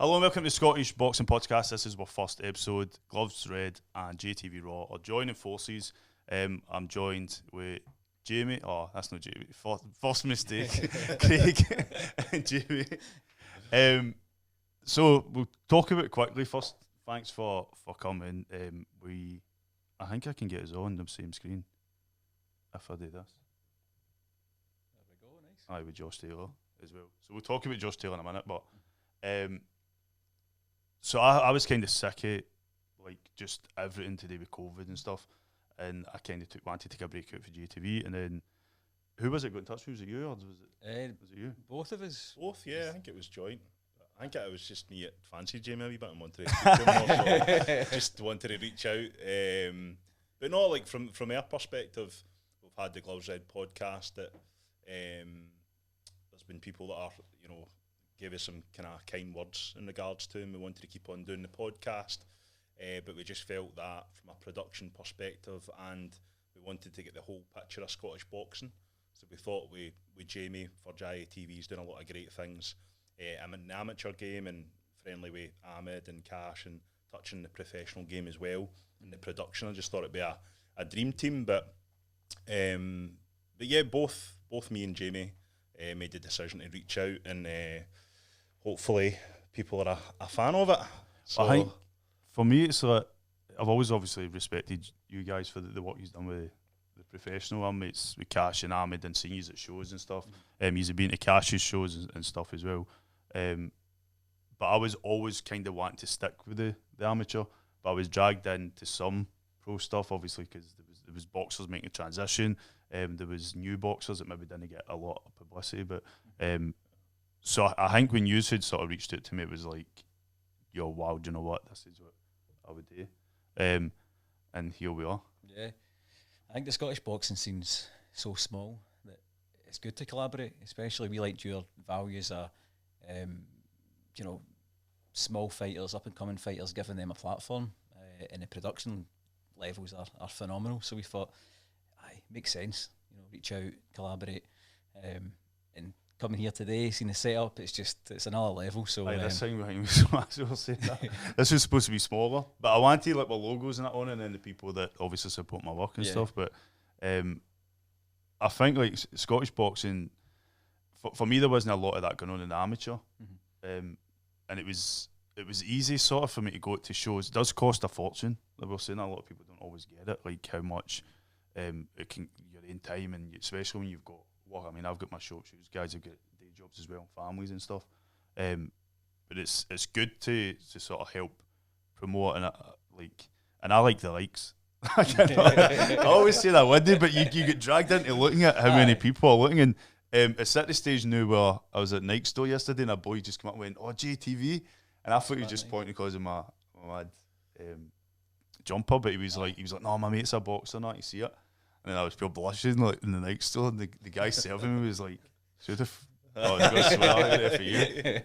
Hello and welcome to the Scottish Boxing Podcast. This is our first episode. Gloves, Red and JATV Raw are joining forces. I'm joined with Jamie. Oh, that's not Jamie. First mistake. Craig and Jamie. So we'll talk about it quickly first. Thanks for coming. I think I can get us on the same screen if I do this. There we go, nice. Aye, with Josh Taylor as well. So we'll talk about Josh Taylor in a minute, but so I was kind of sick of like just everything to do with COVID and stuff, and I kind of wanted to take a break out for JTV, and then who was it got in touch with? Was it you or was it you? Both of us. Both, yeah. I think it was joint. I think it was just me that fancied Jamie a wee bit and wanted to speak to him more, so just wanted to reach out. But no, like from our perspective, we've had the Gloves Red podcast that there's been people that are, gave us some kind of kind words in regards to him. We wanted to keep on doing the podcast, but we just felt that from a production perspective, and we wanted to get the whole picture of Scottish boxing. So we thought with Jamie for JATV, he's doing a lot of great things. I'm in the amateur game and friendly with Ahmed and Cash and touching the professional game as well. And the production, I just thought it'd be a dream team. But yeah, both me and Jamie made the decision to reach out, and hopefully people are a fan of it. So I think for me, it's like I've always obviously respected you guys for the work you've done with the professional. I'm mates with Cash and Ahmed and seen you at shows and stuff. He's been to Cash's shows and stuff as well. But I was always kind of wanting to stick with the amateur, but I was dragged into some pro stuff, obviously, because there was boxers making a transition. There was new boxers that maybe didn't get a lot of publicity, but so I think when you had sort of reached out to me, it was like, yo, wow, do you know what? This is what I would do. And here we are. Yeah. I think the Scottish boxing scene's so small that it's good to collaborate, especially we like your values are, small fighters, up-and-coming fighters, giving them a platform, and the production levels are phenomenal. So we thought, makes sense, reach out, collaborate, and coming here today, seeing the setup, it's another level. So this thing behind me, so I will say that. This was supposed to be smaller, but I wanted like my logos and that on, and then the people that obviously support my work and stuff. But I think like Scottish boxing, for me, there wasn't a lot of that going on in the amateur, and it was easy sort of for me to go to shows. It does cost a fortune. Like we're saying, a lot of people don't always get it, like how much it can your own time, and especially when you've got work. I mean, I've got my short shoes. Guys have got day jobs as well, families and stuff. But it's good to sort of help promote, and I like the likes. I always say that, wouldn't but you get dragged into looking at how many people are looking, and it's at the stage now where I was at Nike store yesterday and a boy just came up and went, "Oh, JTV," and I thought he was just pointing because of my jumper, but he was like, "No, my mate's a boxer, not you see it." And then I was pure blushing like in the Nike store, and the guy serving me was like, "Should have." Oh, I was going to swear there for you.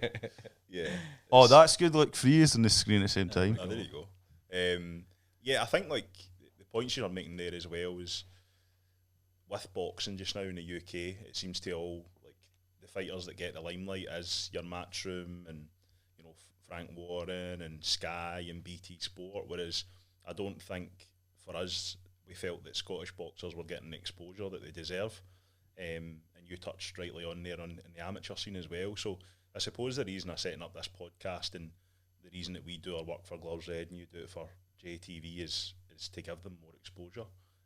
Yeah. Oh, that's good. Like 3 years on the screen at the same time. Oh, there you go. Yeah, I think like the points you're making there as well is with boxing just now in the UK, it seems to all like the fighters that get the limelight is your Matchroom and Frank Warren and Sky and BT Sport, whereas I don't think for us we felt that Scottish boxers were getting the exposure that they deserve. And you touched rightly on there in the amateur scene as well. So I suppose the reason I'm setting up this podcast and the reason that we do our work for Gloves Red and you do it for JTV is to give them more exposure.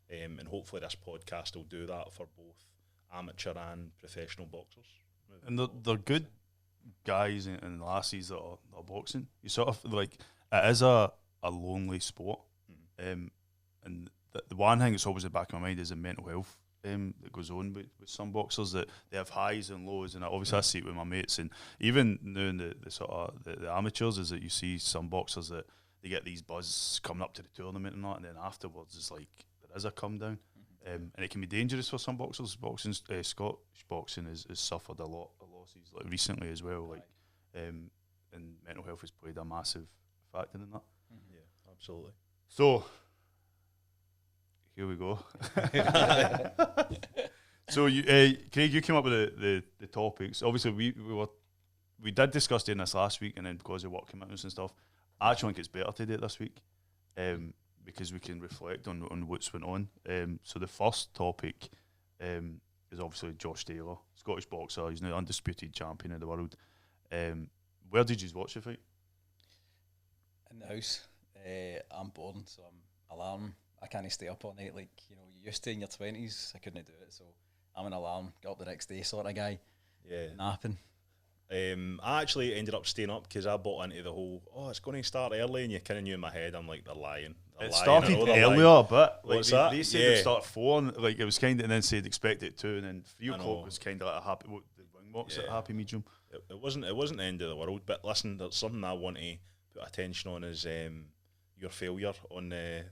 And hopefully this podcast will do that for both amateur and professional boxers. And they're good guys and lassies that are boxing. You sort of like, it is a lonely sport. And the one thing that's always in the back of my mind is the mental health that goes on with some boxers, that they have highs and lows, and obviously I see it with my mates, and even now in the sort of the amateurs, is that you see some boxers that they get these buzz coming up to the tournament and that, and then afterwards it's like there is a come down, and it can be dangerous for some boxers. Scottish boxing has suffered a lot of losses like recently as well, like and mental health has played a massive factor in that. Yeah, absolutely. So here we go. So, Craig, you came up with the topics. Obviously, we were we did discuss doing this last week, and then because of work commitments and stuff, I actually think it's better to do it this week, because we can reflect on what's went on. So the first topic is obviously Josh Taylor, Scottish boxer. He's now undisputed champion of the world. Where did you watch the fight? In the house. I'm bored, so I'm alarm. I can't stay up all night like you used to in your 20s. I couldn't do it, so I'm an alarm, get up the next day sort of guy. Yeah, napping. I actually ended up staying up because I bought into the whole, it's going to start early, and you kind of knew in my head, I'm like, they're lying. It started earlier, but like they said it would start at 4, and like it was kind of, and then said expect it at 2, and then 3 o'clock was kind of like a happy, the wing walks at a happy medium. It wasn't the end of the world, but listen, there's something I want to put attention on is your failure on the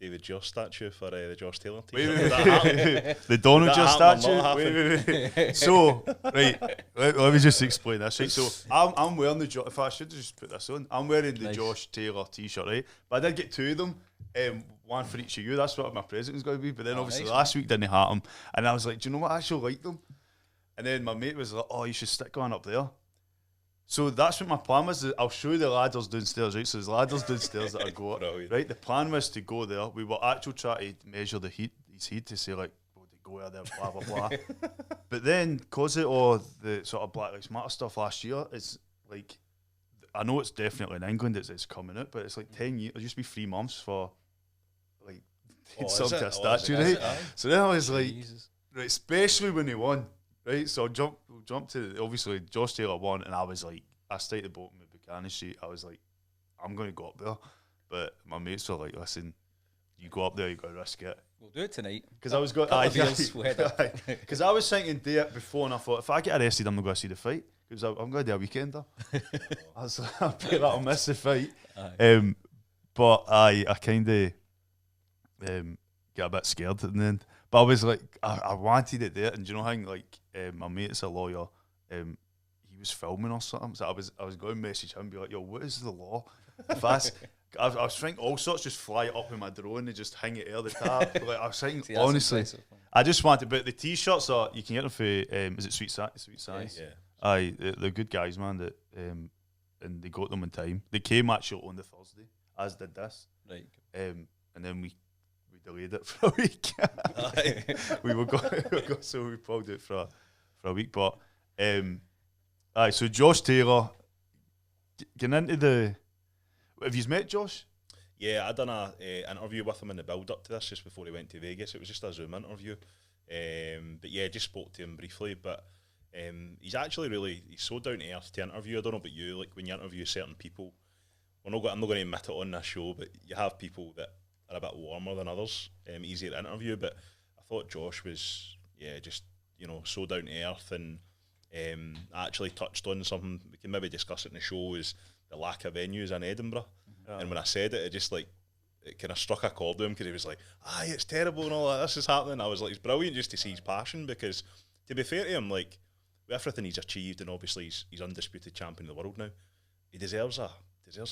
David Josh statue for the Josh Taylor team. Wait. The Donald Josh statue. Wait. So, right, let me just explain this. Right, so I'm wearing the if I should just put this on. I'm wearing the Josh Taylor t-shirt, right? But I did get 2 of them, one for each of you. That's what my present was going to be. But then obviously last week didn't have them, and I was like, do you know what? I actually like them. And then my mate was like, oh, you should stick one up there. So that's what my plan was. I'll show you the ladders downstairs, right? So there's ladders downstairs that I go up, right? The plan was to go there. We were actually trying to measure his heat to say like, oh, they go out there, blah, blah, blah. But then, because of all the sort of Black Lives Matter stuff last year, it's like, I know it's definitely in England, it's coming out, but it's like 10 years, it used to be 3 months for like, something to a statue, right? So then I was like, right, especially when he won. Right, so we'll jump to, obviously, Josh Taylor won, and I was like, I stayed at the bottom of Buchanan Street. I was like, I'm going to go up there. But my mates were like, listen, you go up there, you got to risk it. We'll do it tonight. Because I was going, because I was thinking, do it before, and I thought, if I get arrested, I'm not going to see the fight. Because I'm going to do a weekender. I was like, I'll miss the fight. But I kind of get a bit scared at the end. But I was like, I wanted it there, and do you know how like my mate's a lawyer, he was filming or something, so I was going to message him and be like, yo, what is the law? If I was thinking all sorts, just fly it up in my drone and just hang it over the top. Like I was thinking, honestly, I just wanted. But the t-shirts are, you can get them for is it Sweet Size? Yeah. Aye, they're good guys, man. That and they got them in time. They came actually on the Thursday, as did this. Right. And then we delayed it for a week. we were going, so we pulled it for a week. But so Josh Taylor, getting into the. Have you met Josh? Yeah, I done a interview with him in the build up to this, just before he went to Vegas. It was just a Zoom interview, but yeah, just spoke to him briefly. But he's actually he's so down to earth to interview. I don't know about you, like when you interview certain people, I'm not going to admit it on this show, but you have people that are a bit warmer than others, easier to interview. But I thought Josh was just so down to earth, and actually touched on something we can maybe discuss it in the show, is the lack of venues in Edinburgh. And when I said it, it just like, it kind of struck a chord with him, because he was like, it's terrible and all that, this is happening. I was like, it's brilliant just to see his passion, because to be fair to him, like with everything he's achieved, and obviously he's undisputed champion of the world now, he deserves a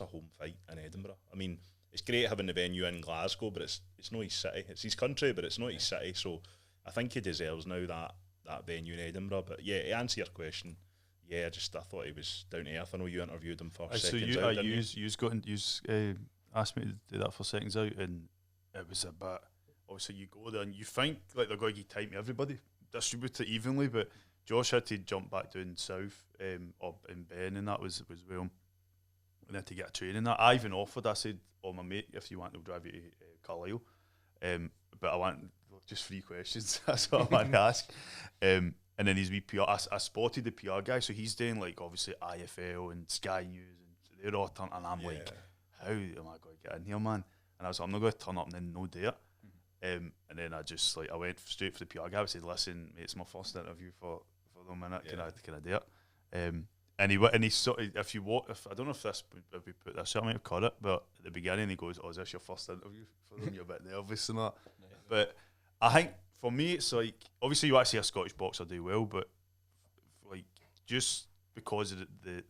home fight in Edinburgh. I mean, it's great having the venue in Glasgow, but it's not his city. It's his country, but it's not his city. So I think he deserves now that venue in Edinburgh. But yeah, to answer your question, I thought he was down to earth. I know you interviewed him for seconds out. You asked me to do that for seconds out, and it was a bit. Obviously, you go there and you think like they're going to give time to everybody, distribute it evenly, but Josh had to jump back down south, up in Ben, and that was well. We had to get a train and that. I even offered. I said, "Oh, my mate, if you want, to drive you to Carlisle." But I want just 3 questions. That's what I want to ask. And then his wee PR, I spotted the PR guy, so he's doing like obviously IFL and Sky News, and they're all turning, and I'm like, how am I going to get in here, man? And I was like, I'm not going to turn up and then no dare. And then I went straight for the PR guy. I said, listen, mate, it's my first interview for the minute. Can I do it? And he sort of, I don't know if we put this, I might have caught it, but at the beginning he goes, is this your first interview for them? You're a bit nervous and that. But I think for me, it's like, obviously you want to see a Scottish boxer do well, but like just because of the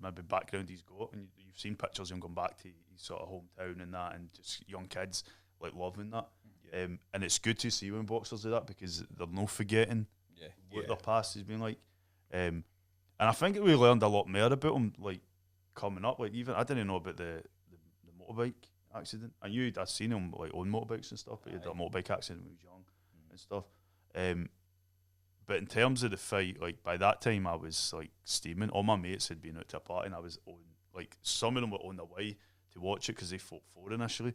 maybe background he's got, and you've seen pictures of him going back to his sort of hometown and that, and just young kids like loving that. And it's good to see when boxers do that, because they're not forgetting what their past has been like. And And I think we learned a lot more about him, like, coming up. Like, even I didn't know about the motorbike accident. I knew I'd seen him, like, on motorbikes and stuff, but he had a motorbike accident when he was young and stuff. But in terms of the fight, like, by that time I was, like, steaming. All my mates had been out to a party and I was on, like, some of them were on the way to watch it because they fought 4 initially.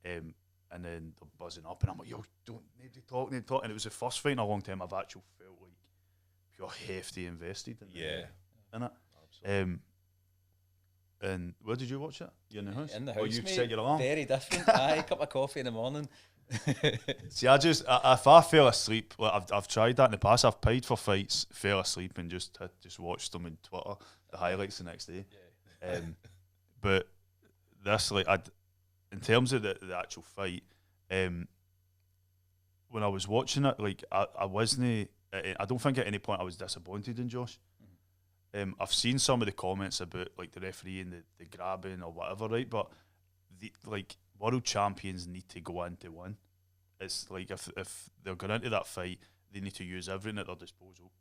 And then they're buzzing up and I'm like, yo, don't need to talk. And it was the first fight in a long time I've actually felt like pure hefty invested in it. Absolutely. And where did you watch it? You in the house? In the house, or you mate, set your alarm? Very different. Aye, cup of coffee in the morning. See, if I fell asleep, like I've tried that in the past. I've paid for fights, fell asleep, and just watched them on Twitter, the highlights the next day. Yeah. But this, like, in terms of the actual fight, when I was watching it, like, I wasn't. I don't think at any point I was disappointed in Josh. I've seen some of the comments about, like, the referee and the grabbing or whatever, right? But like, world champions need to go into one. It's like if they're going into that fight, they need to use everything at their disposal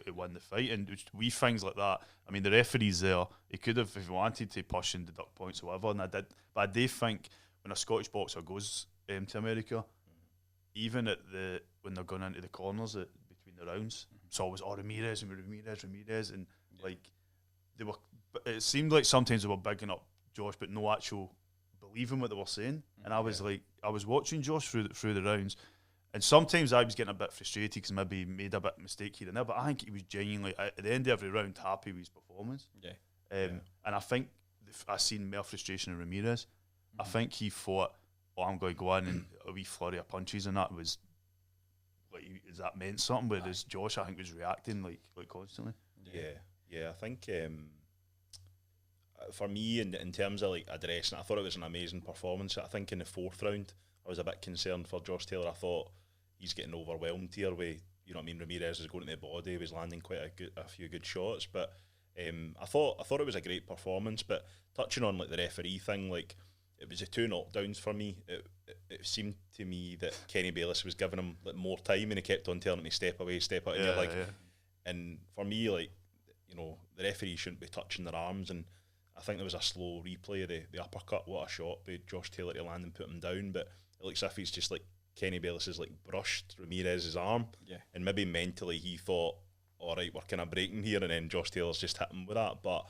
to win the fight. And wee things like that. I mean, the referee's there. He could have, if he wanted to, push and deduct points or whatever, and I did. But I do think when a Scottish boxer goes to America, even when they're going into the corners between the rounds, it's always Ramirez, and like they were. It seemed like sometimes they were bigging up Josh, but no actual believing what they were saying. And I was like, I was watching Josh through the rounds, and sometimes I was getting a bit frustrated because maybe he made a bit of mistake here and there. But I think he was genuinely at the end of every round happy with his performance. And I think I seen more frustration in Ramirez. I think he thought, "Oh, I'm going to go in and a wee flurry of punches," and that was like, is that meant something? Whereas Josh, I think, was reacting like constantly. Yeah. I think for me, in terms of, like, addressing it, I thought it was an amazing performance. I think in the 4th round, I was a bit concerned for Josh Taylor. I thought he's getting overwhelmed here with, you know what I mean, Ramirez was going to the body, he was landing quite a few good shots. But I thought it was a great performance. But touching on, like, the referee thing, like, it was the 2 knockdowns for me. It seemed to me that Kenny Baylis was giving him, like, more time, and he kept on telling him to step away, step out. And you're like, and for me, like, you know, the referee shouldn't be touching their arms. And I think there was a slow replay of the uppercut. What a shot by Josh Taylor to land and put him down. But it looks as if he's just, like, Kenny Baylis has, like, brushed Ramirez's arm. And maybe mentally he thought, all right, we're kind of breaking here, and then Josh Taylor's just hit him with that. But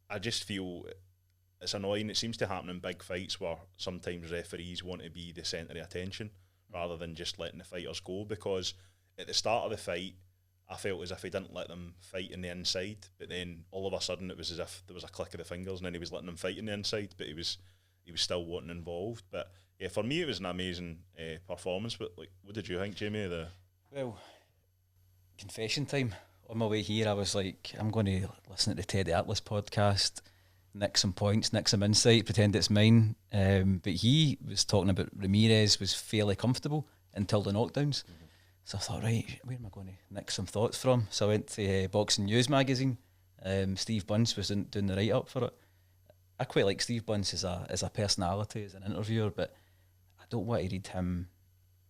I just feel it's annoying. It seems to happen in big fights where sometimes referees want to be the centre of attention rather than just letting the fighters go. Because at the start of the fight, I felt as if he didn't let them fight in the inside, but then all of a sudden it was as if there was a click of the fingers, and then he was letting them fight in the inside, but he was still wanting involved. But yeah, for me it was an amazing performance. But, like, what did you think, Jamie? Well, confession time. On my way here, I was like, I'm going to listen to the Teddy Atlas podcast, nick some points, nick some insight, pretend it's mine. But he was talking about Ramirez was fairly comfortable until the knockdowns. So I thought, right, where am I going to nick some thoughts from? So I went to Boxing News magazine. Steve Bunce was doing the write-up for it. I quite like Steve Bunce as a personality, as an interviewer, but I don't want to read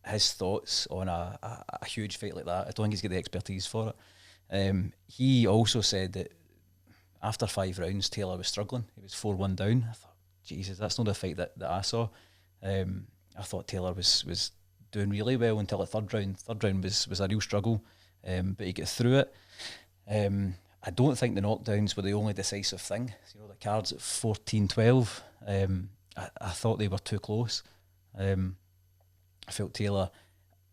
his thoughts on a huge fight like that. I don't think he's got the expertise for it. He also said that after 5 rounds, Taylor was struggling. He was 4-1 down. I thought, Jesus, that's not the fight that I saw. I thought Taylor was doing really well until the third round. Third round was a real struggle, but he got through it. I don't think the knockdowns were the only decisive thing. You know, the cards at 14-12, I thought they were too close. I felt Taylor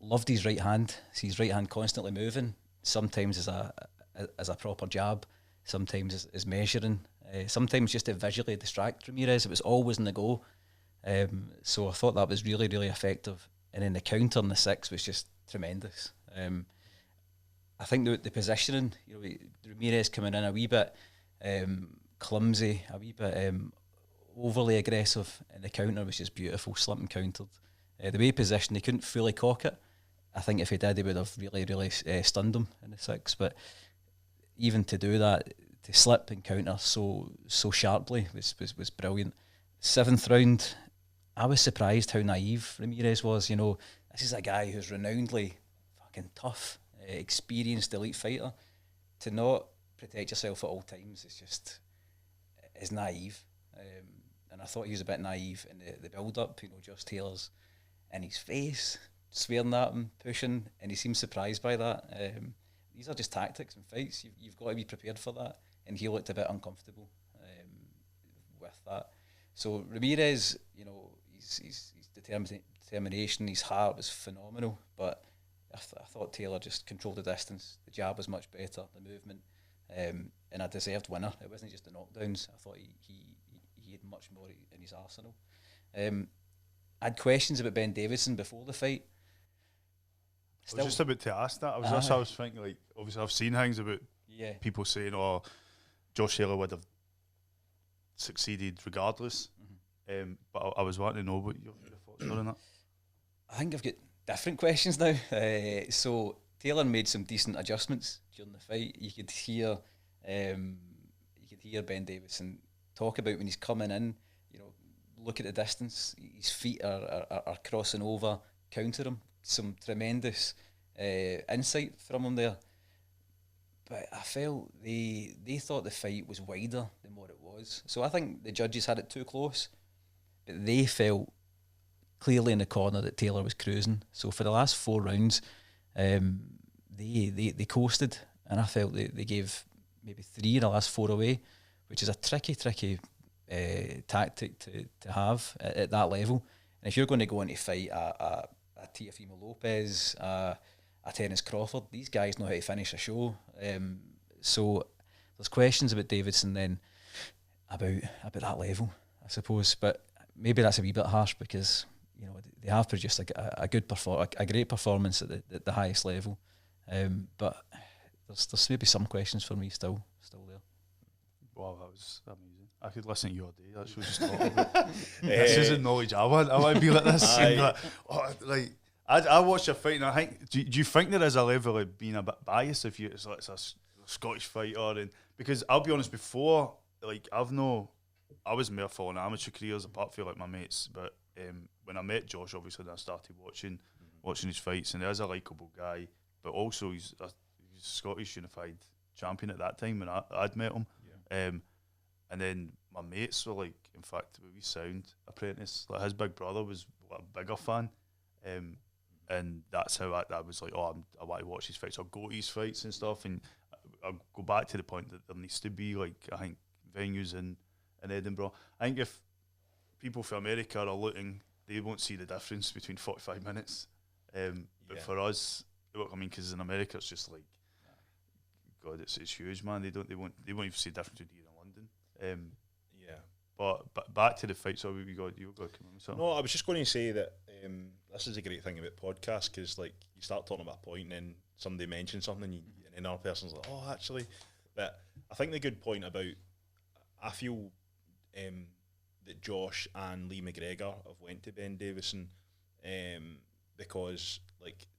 loved his right hand. See his right hand constantly moving, sometimes as a proper jab, sometimes as measuring, sometimes just to visually distract Ramirez. It was always in the go. So I thought that was really, really effective. And then the counter in the 6 was just tremendous. I think the positioning, you know, Ramirez coming in a wee bit clumsy, a wee bit overly aggressive, and the counter was just beautiful, slumping countered. The way he positioned, he couldn't fully cock it. I think if he did, he would have really, really stunned him in the 6. But even to do that, to slip and counter so sharply was brilliant. 7th round, I was surprised how naive Ramirez was. You know, this is a guy who's renownedly fucking tough, experienced elite fighter. To not protect yourself at all times is naive. And I thought he was a bit naive in the build-up. Josh Taylor's in his face, swearing at him, pushing, and he seems surprised by that. These are just tactics in fights. You've got to be prepared for that. And he looked a bit uncomfortable with that. So Ramirez, his determination, his heart was phenomenal. But I thought Taylor just controlled the distance. The jab was much better, the movement, and a deserved winner. It wasn't just the knockdowns. I thought he had much more in his arsenal. I had questions about Ben Davison before the fight. I was just about to ask that. I was thinking, like, obviously I've seen things about people saying, "Oh, Josh Taylor would have succeeded regardless." But I was wanting to know what your thoughts were on that. I think I've got different questions now. So Taylor made some decent adjustments during the fight. You could hear Ben Davison talk about when he's coming in. Look at the distance. His feet are crossing over, counter him. Some tremendous insight from him there. But I felt they thought the fight was wider than what it was. So I think the judges had it too close. But they felt clearly in the corner that Taylor was cruising. So for the last 4 rounds, they coasted. And I felt they gave maybe 3 in the last 4 away, which is a tricky tactic to have at that level. And if you're going to go into fight a Teofimo Lopez, a Terence Crawford, these guys know how to finish a show. So there's questions about Davidson then about that level, I suppose. But maybe that's a wee bit harsh because they have produced a great performance at the highest level. But there's maybe some questions for me still there. Wow, that was amazing. I could listen to you all day. That's what just talking about. This isn't knowledge. I want to be like this. I watched a fight and I think. Do you think there is a level of being a bit biased if it's a Scottish fighter? And because I'll be honest, before I was more following amateur careers apart from my mates. But when I met Josh, obviously, then I started watching his fights, and there's a likeable guy, but also he's a Scottish unified champion at that time when I'd met him. Yeah. And then my mates were in fact, we Sound apprentice, his big brother was a bigger fan, and that's how I was I want to watch his fights. I'll go to his fights and stuff, and I'll go back to the point that there needs to be I think venues in Edinburgh. I think if people from America are looking, they won't see the difference between 45 minutes. But for us, because in America it's just God, it's huge, man. They won't even see the difference between here in London. But back to the fight. So you got to come on with something. No, I was just going to say that this is a great thing about podcasts because you start talking about a point and then somebody mentions something and another person's like, oh, actually. But I think the good point about I feel that Josh and Lee McGregor have went to Ben Davison because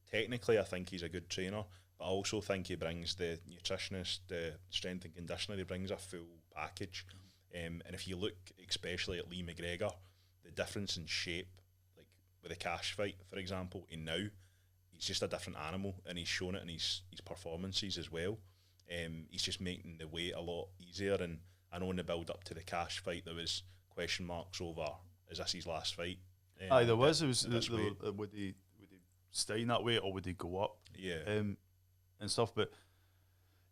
technically I think he's a good trainer, but I also think he brings the nutritionist, the strength and conditioner. He brings a full package. And if you look especially at Lee McGregor, the difference in shape, with a cash fight, for example, and now, he's just a different animal, and he's shown it in his performances as well. He's just making the weight a lot easier, and I know in the build up to the cash fight there was question marks over, is this his last fight? There was. Would he stay in that weight or would he go up? Yeah. And stuff, but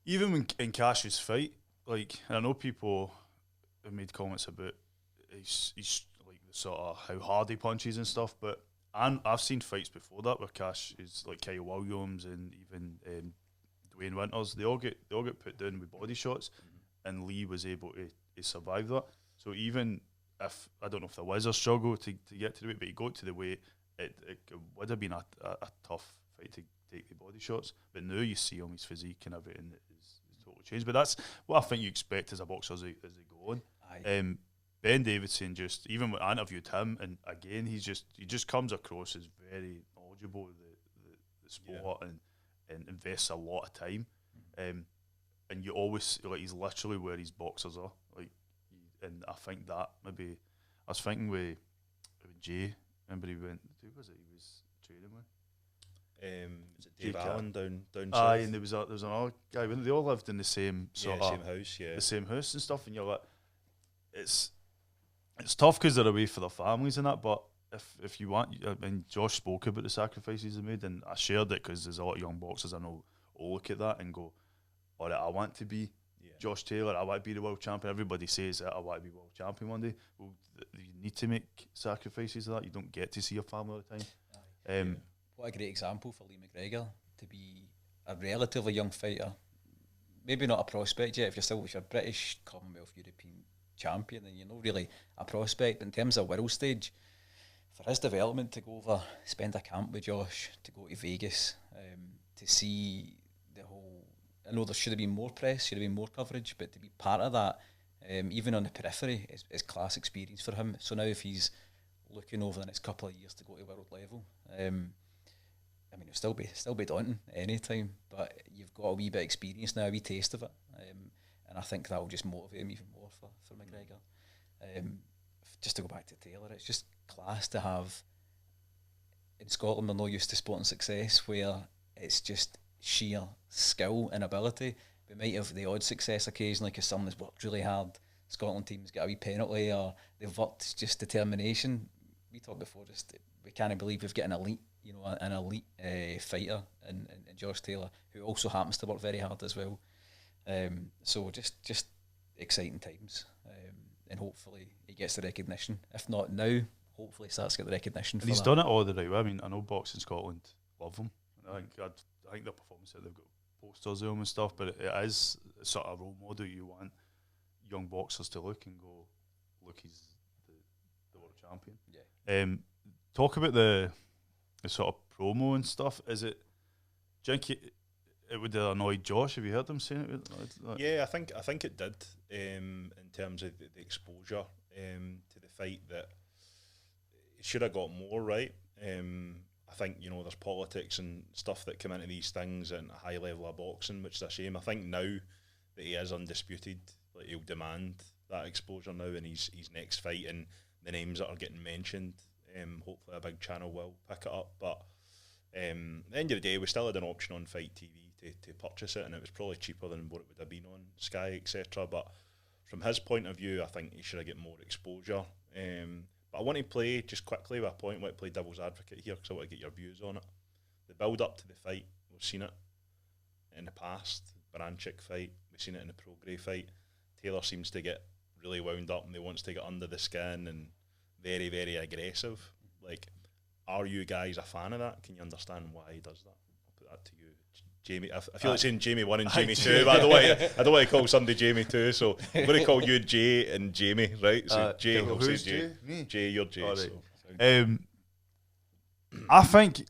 even when in Cash's fight, and I know people have made comments about he's the sort of how hard he punches and stuff, but I've seen fights before that where Cash is Kyle Williams and even Dwayne Winters. They all get put down with body shots, and Lee was able to survive that. So even if I don't know if there was a struggle to get to the weight, but he got to the weight, it would have been a tough fight to take the body shots. But now you see him, his physique and everything is totally changed. But that's what I think you expect as a boxer as they go on. Ben Davison, just even when I interviewed him, and again he just comes across as very knowledgeable of the sport and invests a lot of time. And you always he's literally where his boxers are. And I think that maybe I was thinking with Jay. Remember he went? Who was it? He was training with. Was it Dave Allen down Aye, south? and there was another guy. They all lived in the same sort of same house, the same house and stuff. And you're like, it's tough because they're away for their families and that. But if you want, I mean, Josh spoke about the sacrifices he made, and I shared it because there's a lot of young boxers I know will look at that and go, all right, I want to be Josh Taylor, I want to be the world champion. Everybody says that I want to be world champion one day. Well, you need to make sacrifices of that. You don't get to see your family all the time. What a great example for Lee McGregor to be a relatively young fighter. Maybe not a prospect yet. If you're British, Commonwealth, European champion, then you're not really a prospect. But in terms of world stage, for his development to go over, spend a camp with Josh, to go to Vegas, to see the whole. I know there should have been more press, should have been more coverage, but to be part of that, even on the periphery, is class experience for him. So now if he's looking over the next couple of years to go to world level, I mean, it'll still be daunting any time, but you've got a wee bit of experience now, a wee taste of it, and I think that will just motivate him even more for McGregor. Just to go back to Taylor, it's just class to have. In Scotland, we're not used to sporting success where it's just sheer skill and ability. We might have the odd success occasionally because someone's worked really hard. Scotland team's got a wee penalty, or they've worked just determination. We talked before, just we can't believe we've got an elite fighter in Josh Taylor, who also happens to work very hard as well. So just exciting times, and hopefully he gets the recognition. If not now, hopefully he starts to get the recognition. And he's done it all the right way. I mean, I know Boxing Scotland love him. I think their performance, they've got posters of him and stuff, but it is sort of a role model you want young boxers to look and go, look, he's the world champion. Yeah. Talk about the sort of promo and stuff. Is it? Do you think it would have annoyed Josh? Have you heard him saying it? Yeah, I think it did. In terms of the exposure to the fight, that it should have got more right. I think, there's politics and stuff that come into these things and a high level of boxing, which is a shame. I think now that he is undisputed, like, he'll demand that exposure now in his next fight, and the names that are getting mentioned, hopefully a big channel will pick it up. But at the end of the day, we still had an option on Fight TV to purchase it, and it was probably cheaper than what it would have been on Sky, etc. But from his point of view, I think he should have get more exposure. But I want to play just quickly with a point. I want to play devil's advocate here because I want to get your views on it. The build up to the fight, we've seen it in the past. Baranchik fight, we've seen it in the Prograis fight. Taylor seems to get really wound up and he wants to get under the skin and very, very aggressive. Like, are you guys a fan of that? Can you understand why he does that? I'll put that to you, Jamie. I feel like saying Jamie 1 and Jamie 2, but I don't want to call somebody Jamie 2, so I'm going to call you Jay and Jamie, right? So Jay, will say Jay. Me? Jay, you're Jay. Right. So. I think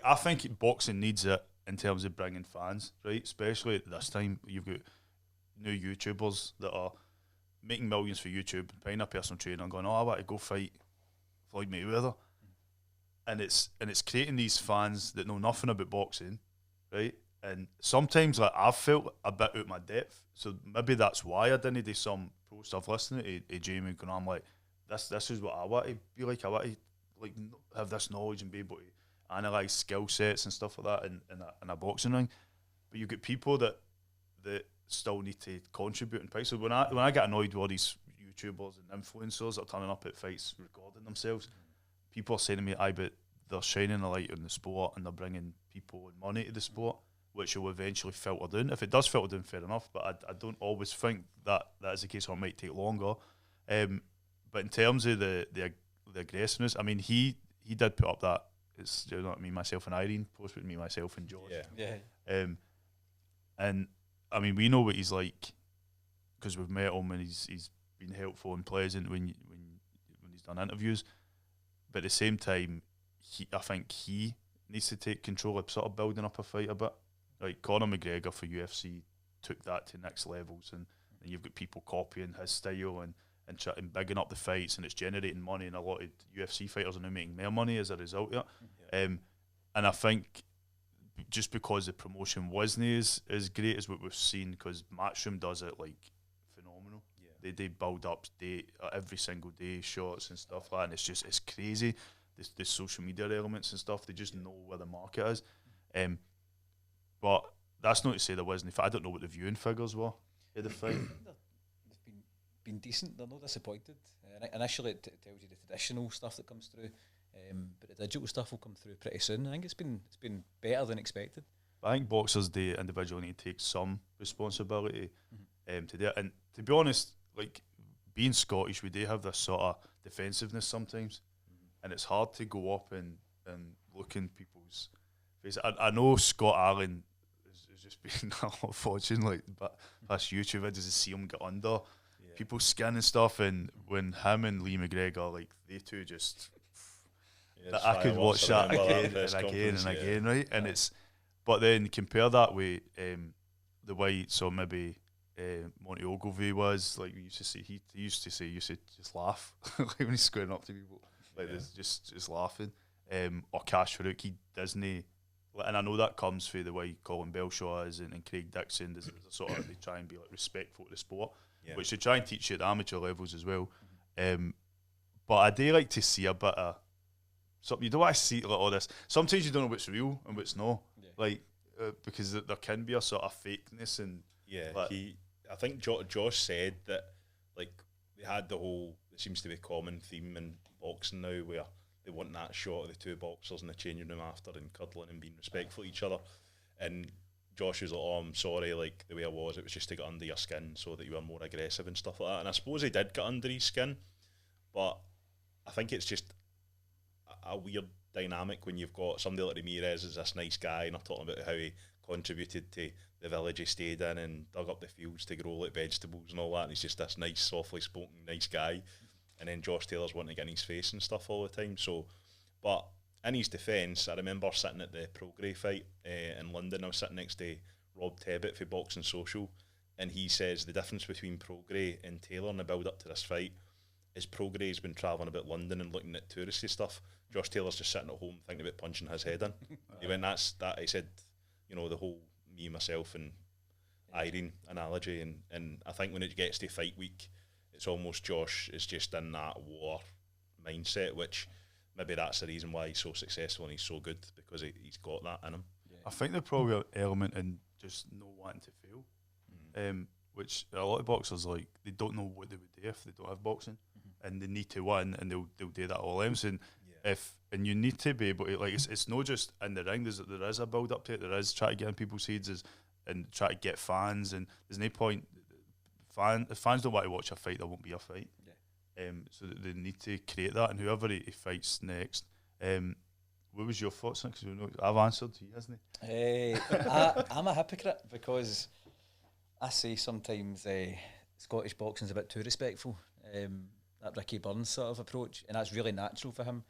I think boxing needs it in terms of bringing fans, right? Especially at this time, you've got new YouTubers that are making millions for YouTube, paying a personal trainer and going, I want to go fight Floyd Mayweather. And it's creating these fans that know nothing about boxing, right? And sometimes, like, I've felt a bit out my depth, so maybe that's why I didn't do some pro stuff. Listening to Jamie, going, I'm like, this is what I want to be like. I want to have this knowledge and be able to analyse skill sets and stuff like that in a boxing ring. But you get people that still need to contribute and fight. So when I get annoyed with all these YouTubers and influencers that are turning up at fights recording themselves, people are saying to me, but they're shining a light on the sport and they're bringing people and money to the sport, which will eventually filter down. If it does filter down, fair enough, but I don't always think that is the case, or it might take longer. But in terms of the aggressiveness, I mean, he did put up that, it's, me, myself and Irene, post with me, myself and George. Yeah. And I mean, we know what he's like because we've met him and he's been helpful and pleasant when he's done interviews. But at the same time, I think he needs to take control of sort of building up a fight a bit. Like Conor McGregor for UFC took that to next levels, and you've got people copying his style and bigging up the fights, and it's generating money, and a lot of UFC fighters are now making more money as a result of it. And I think just because the promotion wasn't as great as what we've seen, because Matchroom does it like phenomenal. They build up every single day shots and stuff like that, and it's crazy. the social media elements and stuff. They just know where the market is. But that's not to say there wasn't. I don't know what the viewing figures were at the fight. They've been decent. They're not disappointed. Initially, it tells you the traditional stuff that comes through, but the digital stuff will come through pretty soon. I think it's been better than expected. I think boxers, they individually need to take some responsibility to do it. And to be honest, like being Scottish, we do have this sort of defensiveness sometimes, and it's hard to go up and look in people's faces. I know Scott Allen has just been unfortunate, like, but past YouTube videos to see him get under people's skin and stuff, and when him and Lee McGregor, like they two just, I could watch that again and again and again, right? And it's, but then compare that with the way, so maybe Monty Ogilvie was, like we used to say, he used to just laugh like when he's squaring up to people, like there's just laughing. Or Cash Farouk, he doesn't, and I know that comes through the way Colin Belshaw is and Craig Dixon. There's a sort of, they try and be like respectful to the sport, which they try and teach you at the amateur levels as well. But I do like to see a bit of something. You don't want to see like all this. Sometimes you don't know what's real and what's not, like because there can be a sort of fakeness and I think Josh said that like they had the whole. It seems to be a common theme in boxing now where they want that shot of the two boxers in the changing room after and cuddling and being respectful to each other. And Josh was like, "Oh, I'm sorry, like the way I was, it was just to get under your skin so that you were more aggressive and stuff like that." And I suppose he did get under his skin, but I think it's just a weird dynamic when you've got somebody like Ramirez is this nice guy and they're talking about how he contributed to the village he stayed in and dug up the fields to grow like vegetables and all that, and he's just this nice, softly spoken, nice guy. And then Josh Taylor's wanting to get in his face and stuff all the time. So, but in his defence, I remember sitting at the Prograis fight in London. I was sitting next to Rob Tebbett for Boxing Social, and he says the difference between Prograis and Taylor in the build up to this fight is Prograis been travelling about London and looking at touristy stuff. Josh Taylor's just sitting at home thinking about punching his head in. He went, that's that. He said, you know, the whole me, myself, and Irene analogy, and I think when it gets to fight week, it's almost Josh is just in that war mindset, which maybe that's the reason why he's so successful and he's so good, because he's got that in him. I think there's probably an element in just not wanting to fail, which a lot of boxers, like, they don't know what they would do if they don't have boxing, and they need to win, and they'll do that all else. And and you need to be able to, like, it's not just in the ring. There is a build up to it. There is try to get in people's heads and try to get fans. And there's no point. If fans don't want to watch a fight, there won't be a fight. So they need to create that. And whoever he fights next, what was your thoughts on it? Because I've answered to you, hasn't he? I'm a hypocrite because I say sometimes Scottish boxing's a bit too respectful. That Ricky Burns sort of approach, and that's really natural for him.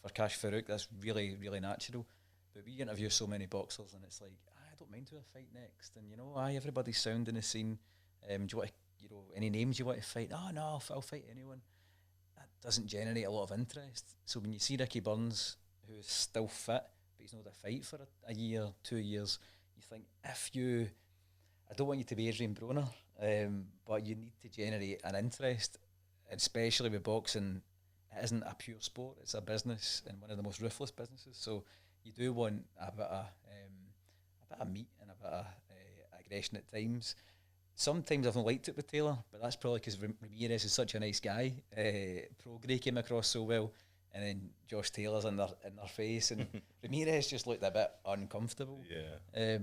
For Cash Farouk, that's really, really natural. But we interview so many boxers, and it's like, I don't mind who I fight next. And, you know, everybody's sounding the scene. Do you want to, any names you want to fight? Oh, no, I'll fight anyone. That doesn't generate a lot of interest. So when you see Ricky Burns, who is still fit, but he's not a fight for a year, 2 years, you think, I don't want you to be Adrian Broner, but you need to generate an interest, especially with boxing. It isn't a pure sport, it's a business, and one of the most ruthless businesses. So you do want a bit of meat and a bit of aggression at times. Sometimes I've not liked it with Taylor, but that's probably because Ramirez is such a nice guy. Prograis came across so well, and then Josh Taylor's in their face, and Ramirez just looked a bit uncomfortable. I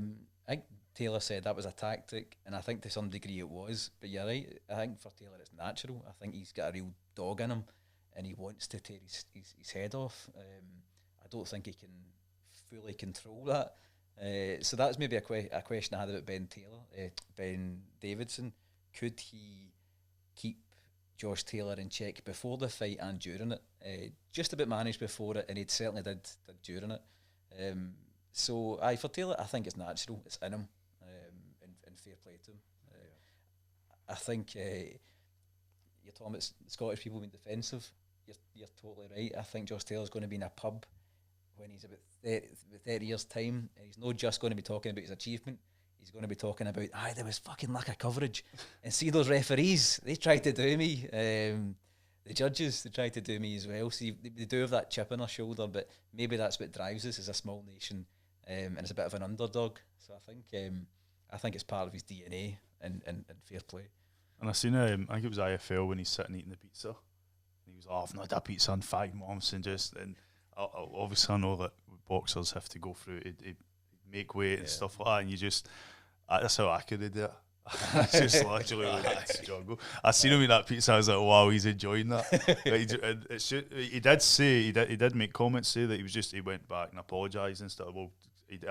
think Taylor said that was a tactic, and I think to some degree it was. But you're right, I think for Taylor it's natural. I think he's got a real dog in him, and he wants to tear his head off. I don't think he can fully control that. So that's maybe a question I had about Ben Davidson. Could he keep Josh Taylor in check before the fight and during it? Just a bit managed before it, and he certainly did during it. So for Taylor, I think it's natural. It's in him, and fair play to him. I think you're talking about Scottish people being defensive. You're totally right. I think Josh Taylor's going to be in a pub when he's about 30 years' time, and he's not just going to be talking about his achievement. He's going to be talking about, there was fucking lack of coverage. And see those referees, they tried to do me. The the judges, they try to do me as well. See, they do have that chip on their shoulder, but maybe that's what drives us as a small nation, and it's a bit of an underdog. So I think it's part of his DNA and fair play. And I seen I think it was IFL when he's sitting eating the pizza. And he was, I've not had that pizza in 5 months, and obviously I know that boxers have to go through it, make weight and stuff like that, and you just, that's how I could have done it. It's just literally like struggle. I seen him eat that pizza. I was like, wow, he's enjoying that. He did make comments say that he went back and apologised and stuff. Well,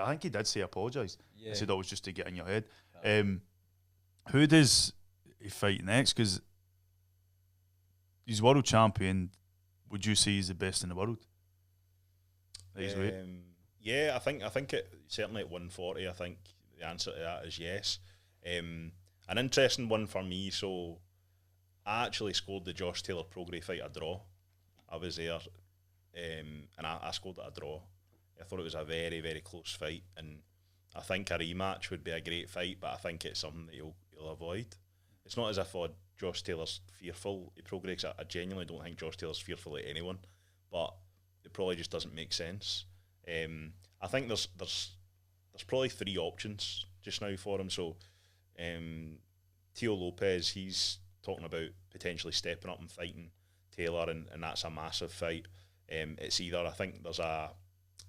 I think he did say apologise. He said, was just to get in your head. Who does he fight next? Because he's world champion. Would you say he's the best in the world? Yeah, I think it certainly at 140. I think the answer to that is yes. An interesting one for me. So I actually scored the Josh Taylor Prograis fight a draw. I was there, and I scored it a draw. I thought it was a very, very close fight, and I think a rematch would be a great fight, but I think it's something that you'll avoid. It's not as if Josh Taylor's fearful of Prograis. I genuinely don't think Josh Taylor's fearful of anyone, but it probably just doesn't make sense. I think there's probably 3 options just now for him. So Teo Lopez, he's talking about potentially stepping up and fighting Taylor, and that's a massive fight. It's either, I think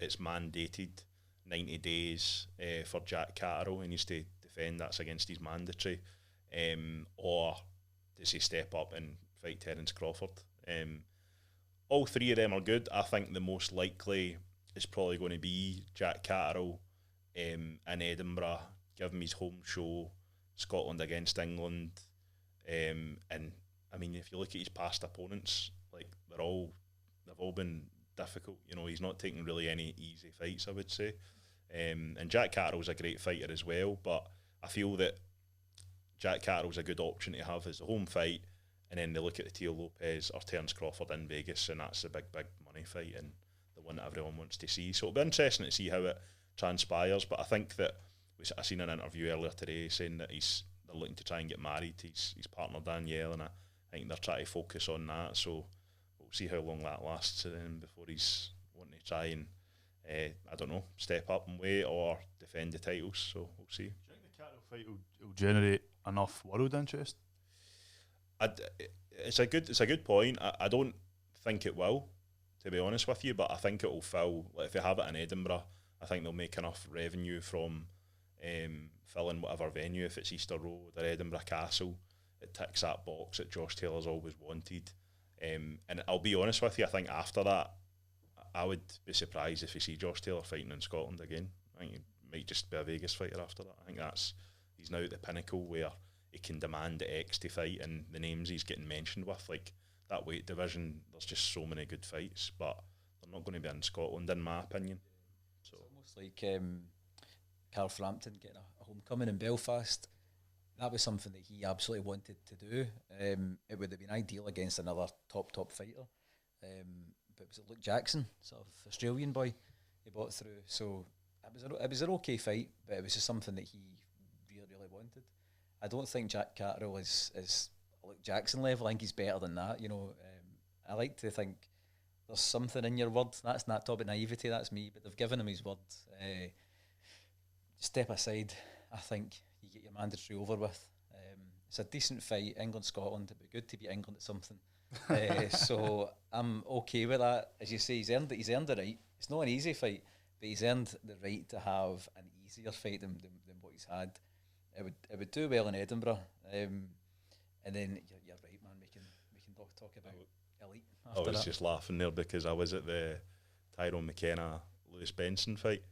it's mandated 90 days for Jack Catterall. He needs to defend, that's against his mandatory. Or does he step up and fight Terence Crawford? All 3 of them are good. I think the most likely is probably going to be Jack Catterall in Edinburgh, give him his home show, Scotland against England. And I mean, if you look at his past opponents, like they've all been difficult. You know, he's not taking really any easy fights, I would say. And Jack Catterall's a great fighter as well, but I feel that Jack Catterall's a good option to have as a home fight, and then they look at the Teo Lopez or Terence Crawford in Vegas, and that's the big money fight and the one that everyone wants to see. So it'll be interesting to see how it transpires, but I think that I seen an interview earlier today saying that they're looking to try and get married to his partner Danielle, and I think they're trying to focus on that. So we'll see how long that lasts before he's wanting to try and I don't know, step up and weight or defend the titles. So we'll see. Do you think the Catterall fight will generate enough world interest? It's a good point. I don't think it will, to be honest with you, but I think it will fill. Like if they have it in Edinburgh, I think they'll make enough revenue from filling whatever venue. If it's Easter Road or Edinburgh Castle, it ticks that box that Josh Taylor's always wanted. And I'll be honest with you, I think after that, I would be surprised if you see Josh Taylor fighting in Scotland again. I think he might just be a Vegas fighter after that. I think he's now at the pinnacle where he can demand the X to fight, and the names he's getting mentioned with, like that weight division, there's just so many good fights, but they're not going to be in Scotland, in my opinion. So it's almost like Carl Frampton getting a homecoming in Belfast. That was something that he absolutely wanted to do. It would have been ideal against another top fighter. But was it Luke Jackson, sort of Australian boy, he brought through? So it was an okay fight, but it was just something that he really wanted. I don't think Jack Catterall is Luke Jackson level. I think he's better than that. You know, I like to think there's something in your word. That's not talk about naivety. That's me. But they've given him his word. Step aside. I think you get your mandatory over with. It's a decent fight. England Scotland. It'd be good to beat England at something. So I'm okay with that. As you say, he's earned the right. It's not an easy fight, but he's earned the right to have an easier fight than what he's had. It would do well in Edinburgh, and then you're right, man. We can talk about elite. I was just laughing there because I was at the Tyrone McKenna Lewis Benson fight,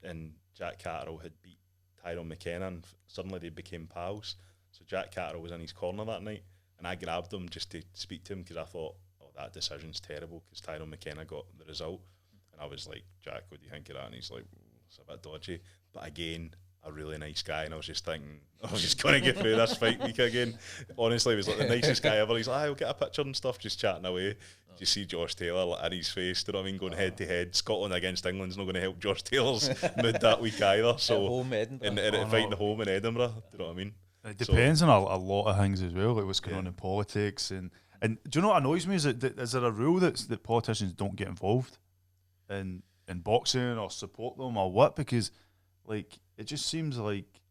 and Jack Catterall had beat Tyrone McKenna, and suddenly they became pals. So Jack Catterall was in his corner that night, and I grabbed him just to speak to him because I thought, that decision's terrible because Tyrone McKenna got the result, and I was like, Jack, what do you think of that? And he's like, it's a bit dodgy, but again, a really nice guy, and I was just thinking, I was just going to get through this fight week again. Honestly, he was like the nicest guy ever. He's like, we'll get a picture and stuff, just chatting away. Do you see Josh Taylor like, in his face? Do you know what I mean? Going head to head. Scotland against England's not going to help Josh Taylor's mood that week either. So, home Edinburgh. And fighting the home in Edinburgh. Do you know what I mean? It depends on a lot of things as well, like what's going on in politics, and And do you know what annoys me? Is there a rule that politicians don't get involved in boxing or support them or what? Because like it just seems like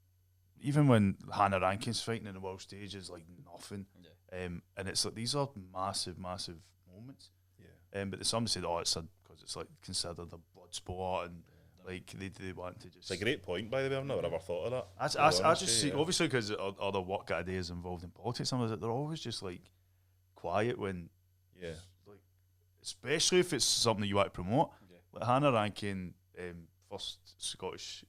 even when Hannah Rankin's fighting in the world stage is like nothing. Yeah. And it's like these are massive moments. Yeah. But somebody said, oh, because it's like considered a blood sport and like they want to just. It's a great point, by the way. I've never thought of that. I just see obviously because other work ideas involved in politics. Some of it they're always just like quiet when. Yeah. Like especially if it's something you want to promote. Yeah. Like Hannah Rankin, first Scottish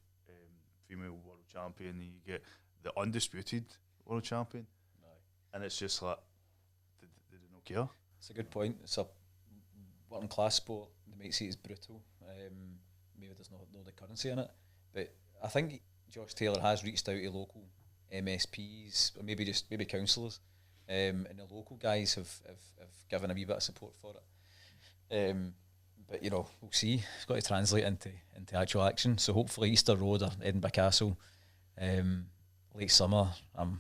female world champion. You get the undisputed world champion, and it's just like they don't care. It's a good point. It's a working class sport. They might see it as brutal. Maybe there's no the currency in it, but I think Josh Taylor has reached out to local MSPs or maybe councillors, and the local guys have given a wee bit of support for it. But we'll see. It's got to translate into actual action. So hopefully Easter Road or Edinburgh Castle, late summer. I'm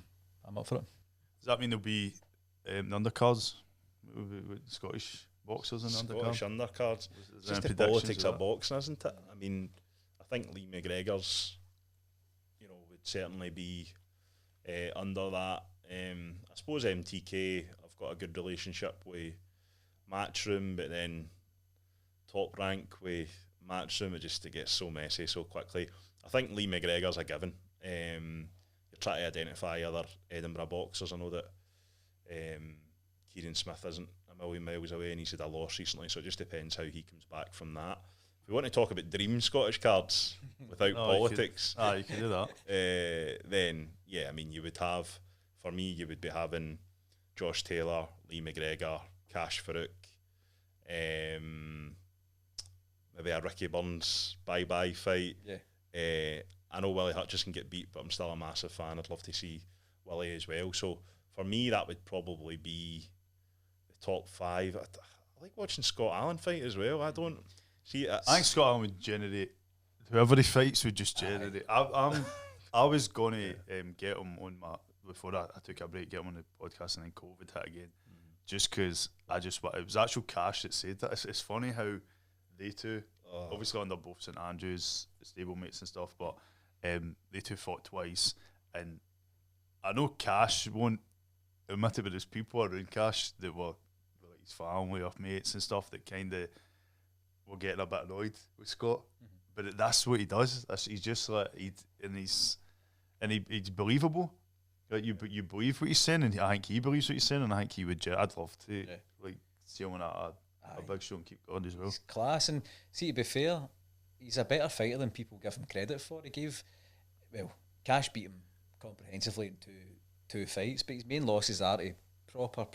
up for it. Does that mean there'll be undercards with Scottish boxers and Scottish undercards? It's just the politics of boxing, isn't it? I mean, I think Lee McGregor's, would certainly be under that. I suppose MTK, I've got a good relationship with Matchroom, but then Top Rank with Matchroom, it gets so messy so quickly. I think Lee McGregor's a given. You're trying to identify other Edinburgh boxers. I know that Kieran Smith isn't a million miles away and he's had a loss recently, so it just depends how he comes back from that. If we want to talk about dream Scottish cards without politics, you could do that. Then yeah, I mean you would have, for me, you would be having Josh Taylor, Lee McGregor, Cash Farouk, maybe a Ricky Burns bye fight. Yeah. I know Willie Hutchison get beat, but I'm still a massive fan. I'd love to see Willie as well. So for me, that would probably be the top five. I like watching Scott Allen fight as well. I don't see. I think Scott Allen would generate whoever he fights would just generate. I was going to get him on my before I took a break, get him on the podcast, and then COVID hit again. Just because it was actual Cash that said that. It's funny how they two, obviously under both St Andrews stablemates and stuff, but they two fought twice, and I know Cash won't admit it, but there's people around Cash that were like his family or mates and stuff that kind of were getting a bit annoyed with Scott. But that's what he does. He's just like he's believable. Like you believe what he's saying, and I think he believes what he's saying, and I think he would. I'd love to like see him on a big show and keep going as well. He's class, and see, to be fair, he's a better fighter than people give him credit for. Cash beat him comprehensively in two fights, but his main losses are to proper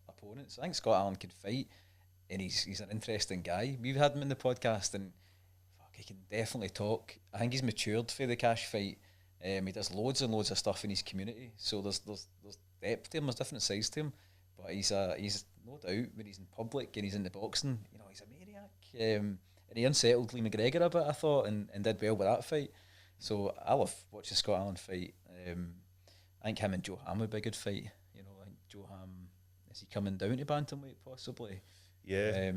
opponents. I think Scott Allen can fight, and he's an interesting guy. We've had him in the podcast, and he can definitely talk. I think he's matured for the Cash fight. He does loads and loads of stuff in his community, so there's depth to him, there's different sides to him. But he's no doubt when he's in public and he's in the boxing, he's a maniac. And he unsettled Lee McGregor a bit, I thought, and did well with that fight. So I love watching Scott Allen fight. I think him and Joe Ham would be a good fight. I think Joe Ham, is he coming down to bantamweight possibly? Yeah.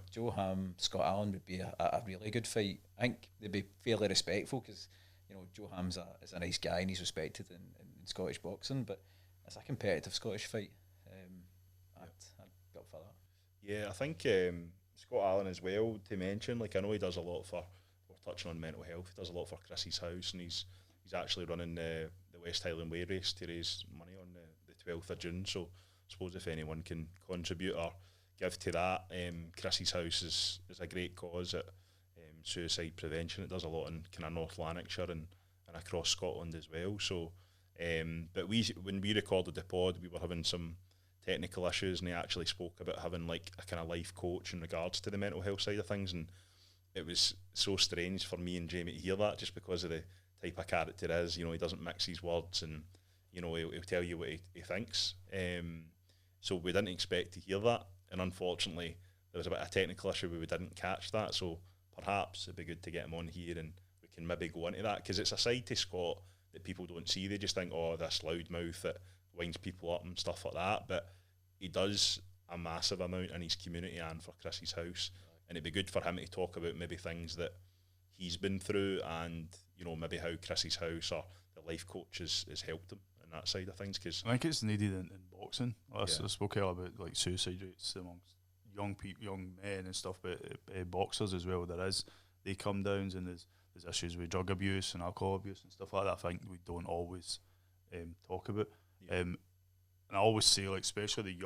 Joe Ham, Scott Allen would be a really good fight. I think they'd be fairly respectful because Joe Ham's is a nice guy and he's respected in Scottish boxing, but it's a competitive Scottish fight. I'd be up for that. Yeah, I think Scott Allen as well, to mention, I know he does a lot we're touching on mental health, he does a lot for Chrissy's house, and he's actually running the West Highland Way race to raise money on the 12th of June, so I suppose if anyone can contribute or give to that, Chrissy's house is a great cause at suicide prevention. It does a lot in kind of North Lanarkshire and across Scotland as well. So, but when we recorded the pod, we were having some technical issues, and he actually spoke about having a kind of life coach in regards to the mental health side of things, and it was so strange for me and Jamie to hear that, just because of the type of character he is. He doesn't mix his words, and he'll tell you what he thinks. So we didn't expect to hear that, and unfortunately there was a bit of a technical issue where we didn't catch that. So perhaps it'd be good to get him on here and we can maybe go into that, because it's a side to Scott that people don't see. They just think, this loudmouth that winds people up and stuff like that. But he does a massive amount in his community and for Chris's house, and it'd be good for him to talk about maybe things that he's been through, and you know, maybe how Chris's house or the life coach has helped him in that side of things. Because I think it's needed in boxing. I spoke earlier about like suicide rates amongst young men and stuff, but boxers as well. They come down, and there's issues with drug abuse and alcohol abuse and stuff like that. I think we don't always talk about. And I always say, like, especially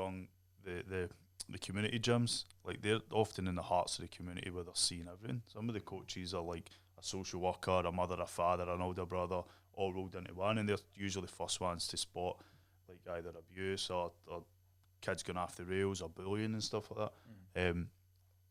the community gyms, like, they're often in the hearts of the community where they're seeing everything. Some of the coaches are like a social worker, a mother, a father, an older brother, all rolled into one, and they're usually the first ones to spot like either abuse or kids going off the rails or bullying and stuff like that.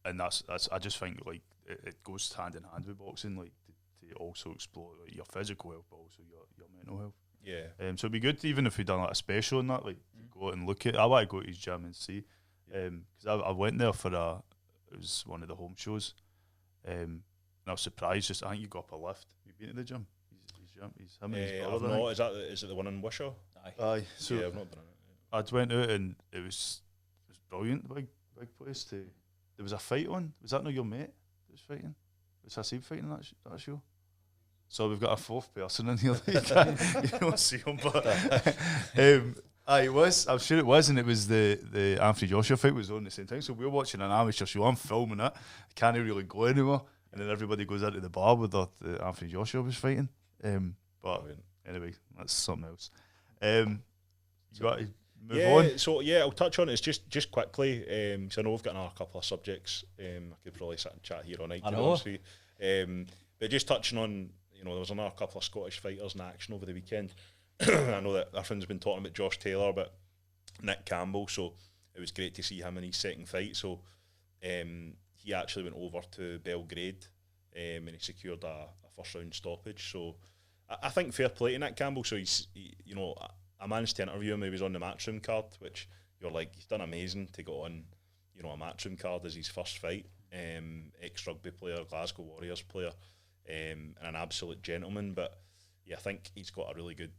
And that's I just think like it goes hand in hand with boxing, like to also explore like, your physical health, but also your mental health. Yeah. So it'd be good even if we done like a special on that, like to go out and look at. I want to go to his gym and see, because I went there for it was one of the home shows, and I was surprised. Just I think you go up a lift. You've been to the gym. His gym. He's him and his brother. I've not. Is it the one in Wishaw? Aye. So yeah, I've not been in it. I went out and it was brilliant. Big place to. There was a fight on. Was that not your mate that was fighting? Was Hasib fighting that show? So we've got a fourth person in here. You don't see him, but it was. I'm sure it was, and it was the Anthony Joshua fight was on at the same time. So we were watching an amateur show. I'm filming it. I can't really go anywhere, and then everybody goes into the bar with the Anthony Joshua was fighting. But anyway, that's something else. You got to move on. So I'll touch on it. It's just quickly. So I know we've got another couple of subjects. I could probably sit and chat here all night. I know. But just touching on, you know, there was another couple of Scottish fighters in action over the weekend. I know that everyone's been talking about Josh Taylor, but Nick Campbell. So it was great to see him in his second fight. So he actually went over to Belgrade and he secured a first round stoppage. So I think fair play to Nick Campbell. So you know, I managed to interview him. He was on the matchroom card, which you're like, he's done amazing to go on, you know, a matchroom card as his first fight. Ex-rugby player, Glasgow Warriors player, and an absolute gentleman. But yeah, I think he's got a really good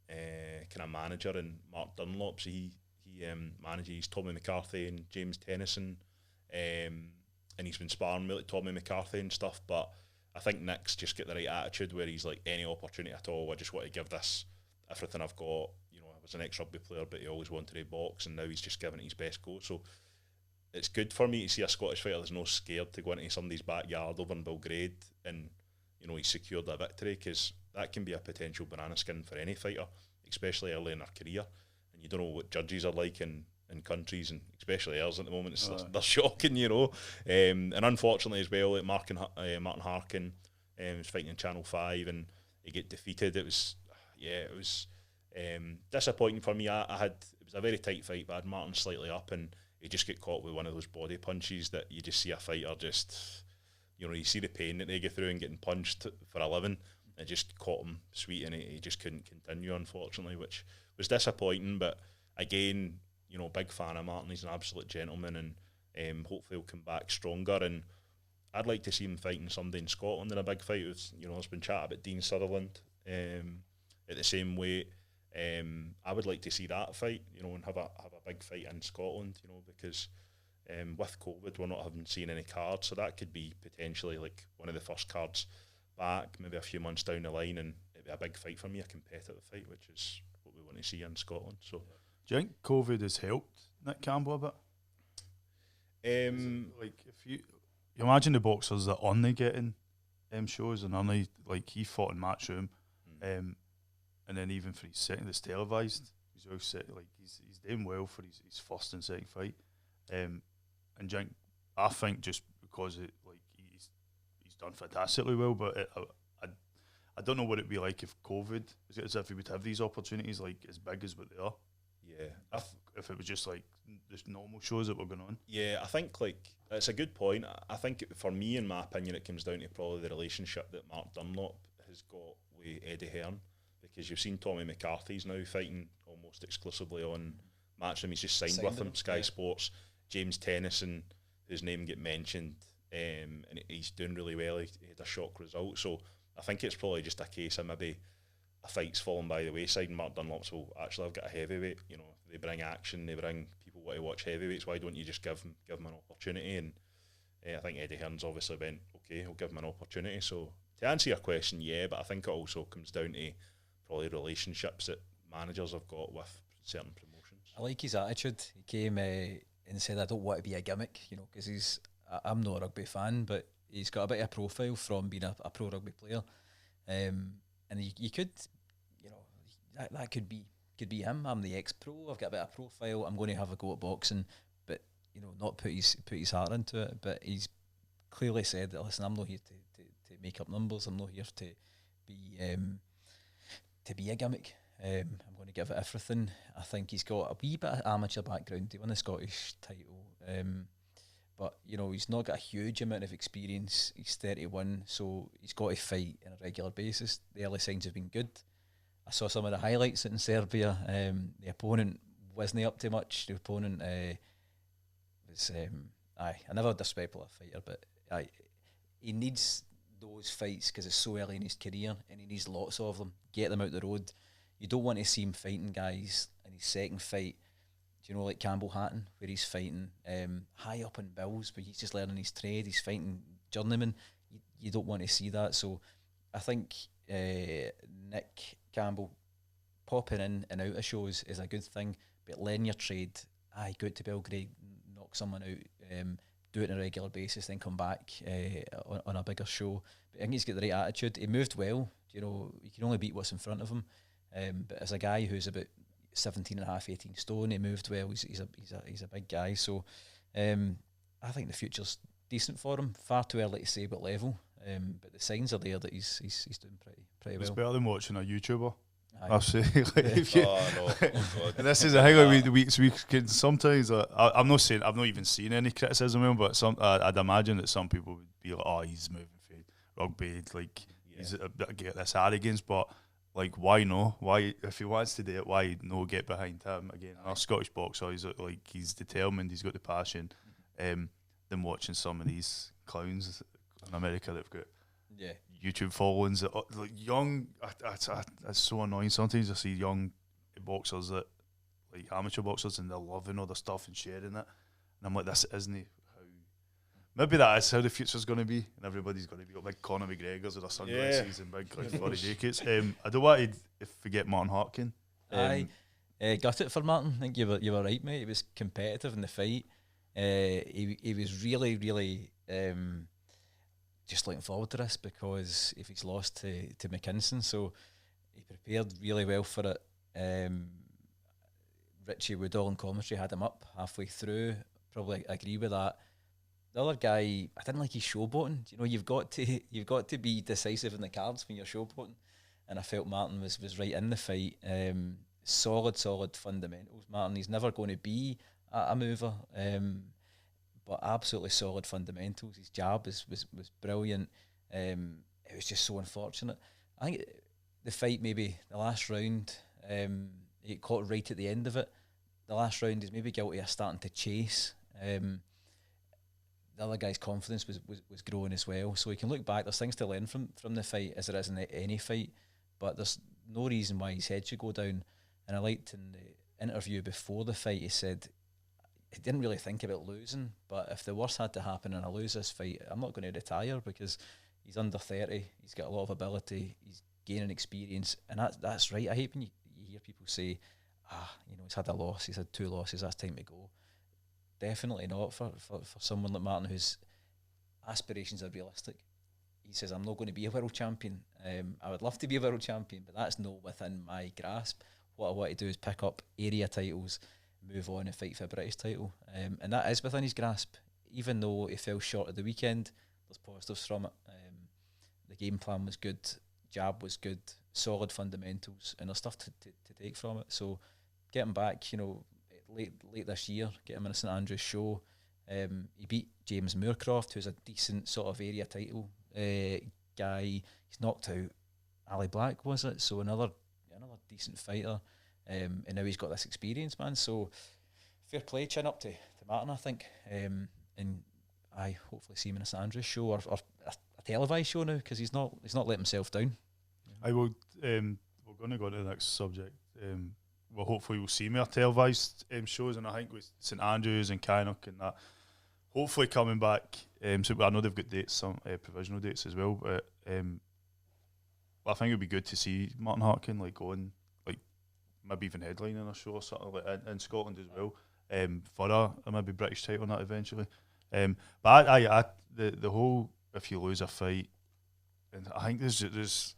kind of manager in Mark Dunlop. So he manages Tommy McCarthy and James Tennyson, and he's been sparring with Tommy McCarthy and stuff. But I think Nick's just got the right attitude where he's like, any opportunity at all, I just want to give this everything I've got. You know, I was an ex-rugby player, but he always wanted to box, and now he's just giving it his best go. So it's good for me to see a Scottish fighter that's no scared to go into somebody's backyard over in Belgrade and, you know, he secured a victory, because that can be a potential banana skin for any fighter, especially early in their career. And you don't know what judges are like in countries, and especially ours at the moment. They're shocking, you know. And unfortunately as well, like Martin Harkin was fighting in Channel 5 and he get defeated. It was disappointing for me. It was a very tight fight, but I had Martin slightly up and he just get caught with one of those body punches that you just see a fighter just, you know, you see the pain that they go through and getting punched for a living. It just caught him sweet and he just couldn't continue, unfortunately, which was disappointing. But again, you know, big fan of Martin. He's an absolute gentleman, and hopefully he'll come back stronger. And I'd like to see him fighting somebody in Scotland in a big fight. You know, there's been chat about Dean Sutherland at the same weight. I would like to see that fight, you know, and have a big fight in Scotland, you know, because with COVID we're not having seen any cards, so that could be potentially like one of the first cards back, maybe a few months down the line, and it'd be a big fight for me, a competitive fight, which is what we want to see in Scotland. So, do you think COVID has helped Nick Campbell a bit? Like, if you imagine the boxers that only getting shows and only, like, he fought in Matchroom, and then even for his second, it's televised. He's well set, like he's doing well for his first and second fight. And I think just because he's done fantastically well, but I don't know what it'd be like if COVID, as if he would have these opportunities like as big as what they are. Yeah. If it was just like just normal shows that were going on. Yeah, I think like it's a good point. I think for me, in my opinion, it comes down to probably the relationship that Mark Dunlop has got with Eddie Hearn. Because you've seen Tommy McCarthy's now fighting almost exclusively on Matchroom. He's just signed with him, Sky Sports. James Tennyson, whose name get mentioned, and he's doing really well. He had a shock result. So I think it's probably just a case of maybe a fight's fallen by the wayside, and Mark Dunlop's, well, actually I've got a heavyweight. You know, they bring action, they bring people want to watch heavyweights. Why don't you just give him an opportunity? And I think Eddie Hearn's obviously went, okay, I'll give him an opportunity. So to answer your question, yeah, but I think it also comes down to probably relationships that managers have got with certain promotions. I like his attitude. He came and said, I don't want to be a gimmick, because I'm not a rugby fan, but he's got a bit of a profile from being a pro rugby player. And you could, that could be him. I'm the ex-pro. I've got a bit of profile. I'm going to have a go at boxing, but not put his heart into it. But he's clearly said that, listen, I'm not here to make up numbers. I'm not here to be a gimmick. I'm going to give it everything. I think he's got a wee bit of amateur background. He won the Scottish title, but he's not got a huge amount of experience. He's 31, so he's got to fight on a regular basis. The early signs have been good. I saw some of the highlights in Serbia. The opponent wasn't up to much. The opponent was, I never disrespect a fighter, but he needs those fights because it's so early in his career, and he needs lots of them. Get them out the road. You don't want to see him fighting guys in his second fight, like Campbell Hatton, where he's fighting high up in bills, but he's just learning his trade. He's fighting journeymen. You don't want to see that. So I think Nick Campbell popping in and out of shows is a good thing, but learn your trade. Go out to Belgrade, knock someone out, do it on a regular basis, then come back on a bigger show. But I think he's got the right attitude. He moved well. You can only beat what's in front of him. But as a guy who's about 17 and a half, 18 stone, he moved well. He's a big guy. So I think the future's decent for him. Far too early to say what level. But the signs are there that he's doing pretty well. It's better than watching a YouTuber. Aye. I'll say, if you, Oh God. and this is a thing. Like we can sometimes. I'm not saying I've not even seen any criticism of him, but I'd imagine that some people would be like, "Oh, he's moving for rugby, like he's get this arrogance." But like, why no? Why, if he wants to do it, why no get behind him again? Our Scottish boxer, he's determined. He's got the passion. Than watching some of these clowns in America that've got YouTube followings that like young. It's so annoying. Sometimes I see young boxers that like amateur boxers and they're loving all the stuff and sharing it, and I'm like, this isn't how. Maybe that is how the future's going to be, and everybody's going to be like Conor McGregor's with their sunglasses and big like furry jackets. I don't want to forget Martin Harkin. Got it for Martin. I think you were right, mate. He was competitive in the fight. He was really just looking forward to this, because if he's lost to McKinson, so he prepared really well for it. Richie Woodall in commentary had him up halfway through. Probably agree with that. The other guy, I didn't like his showboating. You've got to be decisive in the cards when you're showboating, and I felt Martin was right in the fight. Solid fundamentals. Martin, he's never going to be a mover. But absolutely solid fundamentals. His jab was brilliant. It was just so unfortunate. I think the fight, maybe the last round, he got caught right at the end of it. The last round is maybe guilty of starting to chase. The other guy's confidence was growing as well. So he can look back. There's things to learn from the fight, as there is in any fight. But there's no reason why his head should go down. And I liked in the interview before the fight, he said, he didn't really think about losing, but if the worst had to happen and I lose this fight, I'm not going to retire, because he's under 30, he's got a lot of ability, he's gaining experience, and that's right. I hate when you hear people say, he's had a loss, he's had 2 losses, that's time to go. Definitely not for someone like Martin, whose aspirations are realistic. He says, I'm not going to be a world champion. I would love to be a world champion, but that's not within my grasp. What I want to do is pick up area titles, move on and fight for a British title, and that is within his grasp. Even though he fell short at the weekend, there's positives from it. The game plan was good, jab was good, solid fundamentals, and there's stuff to take from it. So get him back, late this year, get him in a St Andrews show. He beat James Moorcroft, who's a decent sort of area title guy. He's knocked out Ali Black, was it? So another decent fighter. And now he's got this experience, man. So fair play, chin up to Martin, I think. And I hopefully see him in a St Andrews show or a televised show now, because he's not letting himself down. I will. We're going to go to the next subject. well, hopefully we'll see more televised shows, and I think with St Andrews and Kynoch and that, hopefully coming back. So I know they've got dates, some provisional dates as well, but I think it'd be good to see Martin Harkin like going, like maybe even headlining a show or something like in Scotland as well, for a maybe British title on that eventually. But I the whole, if you lose a fight, and I think there's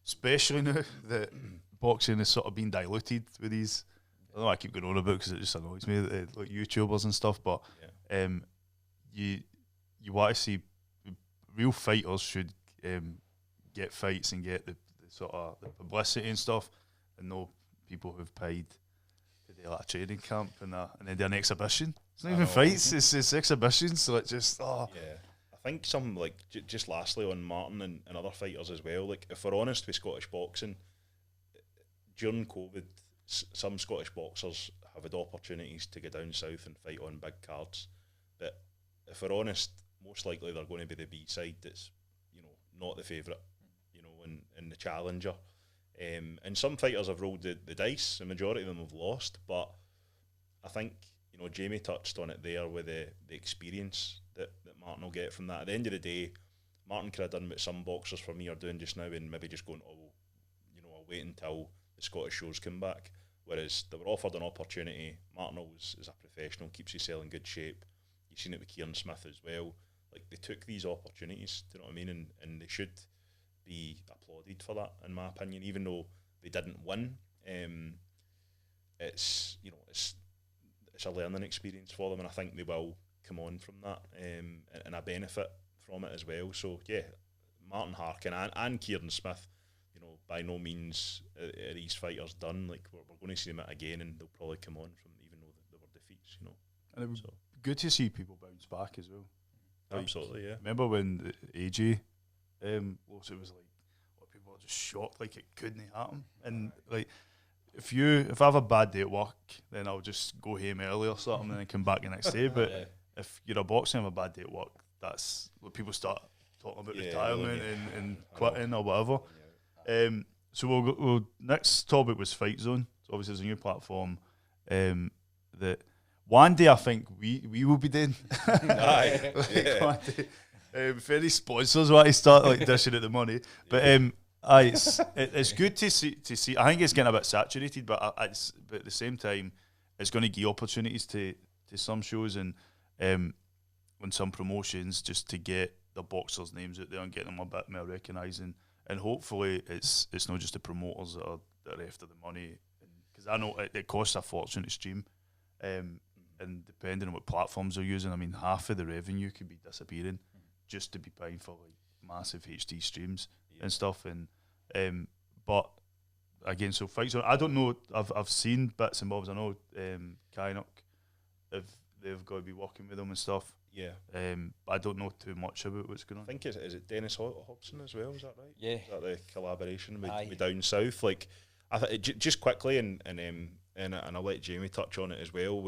especially now that boxing is sort of being diluted with these. I know I keep going on about because it just annoys me, like YouTubers and stuff. But you want to see real fighters should get fights and get the sort of the publicity and stuff, and no people who've paid to do like a training camp and then do an exhibition. It's not even fights; it's exhibitions. So it's just I think some like just lastly on Martin and other fighters as well. Like if we're honest with Scottish boxing, during COVID, some Scottish boxers have had opportunities to go down south and fight on big cards, but if we're honest, most likely they're going to be the B side. That's not the favourite, in the challenger. And some fighters have rolled the dice. The majority of them have lost, but I think Jamie touched on it there with the experience that Martin will get from that. At the end of the day, Martin could have done what some boxers for me are doing just now, and maybe just going, I'll wait until the Scottish shows come back. Whereas they were offered an opportunity. Martin is a professional, keeps himself in good shape. You've seen it with Kieran Smith as well. Like they took these opportunities, do you know what I mean? And they should be applauded for that, in my opinion. Even though they didn't win, it's a learning experience for them, and I think they will come on from that, and I benefit from it as well. So yeah, Martin Harkin and Kieran Smith, by no means are these fighters done. Like we're going to see them again, and they'll probably come on from even though they were defeats. And it was good to see people bounce back as well. Like, absolutely, yeah. Remember when AJ, it was like people were just shocked, like it couldn't happen. And like if I have a bad day at work, then I'll just go home early or something and then come back the next day. But if you're a boxer and have a bad day at work, that's when people start talking about retirement and quitting or whatever. So we'll next topic was FIGHTZONE. So obviously there's a new platform that one day I think we will be doing. Aye, one day, if any sponsors want to start like dishing out the money, but it's good to see. I think it's getting a bit saturated, but at the same time, it's going to give opportunities to some shows and on some promotions just to get the boxers' names out there and get them a bit more recognised. And hopefully it's not just the promoters that are after the money, because I know it costs a fortune to stream, and depending on what platforms they're using, I mean half of the revenue could be disappearing just to be paying for like massive HD streams and stuff. And but again, so FIGHTZONE, I don't know. I've seen bits and bobs. I know Kynoch, if they've got to be working with them and stuff. Yeah. I don't know too much about what's going on. I think is it Dennis Hobson as well? Is that right? Yeah. Is that the collaboration with Down South? Like, I just quickly and I'll let Jamie touch on it as well.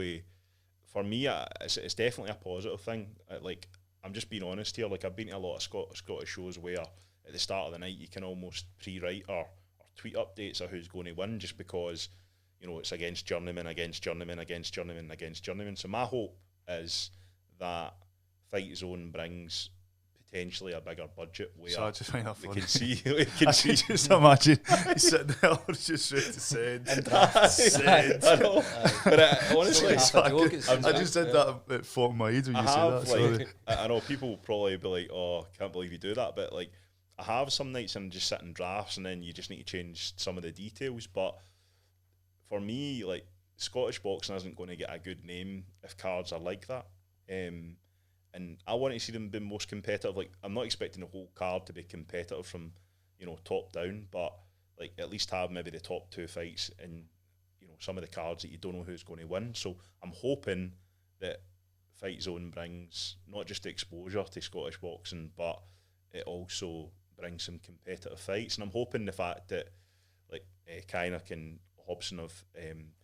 For me, it's definitely a positive thing. Like, I'm just being honest here. Like, I've been to a lot of Scottish shows where at the start of the night you can almost pre-write or tweet updates of who's going to win just because it's against journeyman, against journeyman, against journeyman, against journeyman. So my hope is that FIGHTZONE brings potentially a bigger budget where so I just find that we funny. can see. We can see. Just imagine he's sitting there just ready to send. I know, but honestly, I just did that at Fort Meade when you said that. Sorry. I know people will probably be like, "Oh, I can't believe you do that," but like, I have some nights and just sit in drafts, and then you just need to change some of the details. But for me, like Scottish boxing isn't going to get a good name if cards are like that. And I want to see them be most competitive. Like, I'm not expecting the whole card to be competitive from, top down, but like at least have maybe the top two fights and some of the cards that you don't know who's going to win. So I'm hoping that FIGHTZONE brings not just exposure to Scottish boxing, but it also brings some competitive fights. And I'm hoping the fact that like Kynoch and Hobson have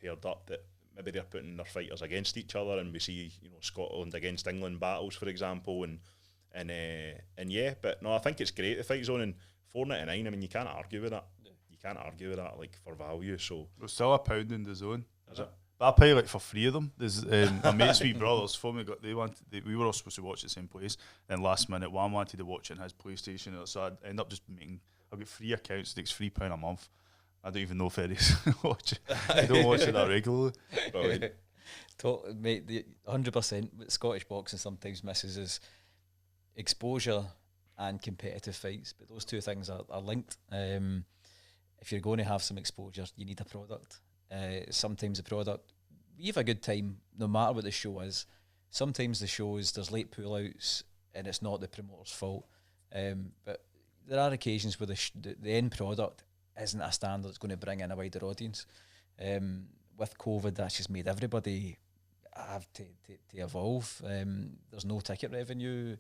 paired up, that maybe they're putting their fighters against each other, and we see Scotland against England battles, for example, and yeah. But no, I think it's great the FIGHTZONE, and $4.99. I mean, you can't argue with that. You can't argue with that, like, for value. So There's still £1 in the zone. is it? But I pay like for 3 of them. There's my mate's wee brothers for me. We were all supposed to watch the same place. Then last minute, one wanted to watch it on his PlayStation, so I end up just making. I've got 3 accounts. It takes £3 a month. I don't even know if it is watch it. I don't watch it that regularly. Mate, 100%. What Scottish boxing sometimes misses is exposure and competitive fights, but those two things are linked. If you're going to have some exposure, you need a product. Sometimes the product, you have a good time no matter what the show is. Sometimes the shows, there's late pullouts and it's not the promoter's fault. But there are occasions where the end product isn't a standard that's going to bring in a wider audience. With COVID, that's just made everybody have to evolve. There's no ticket revenue,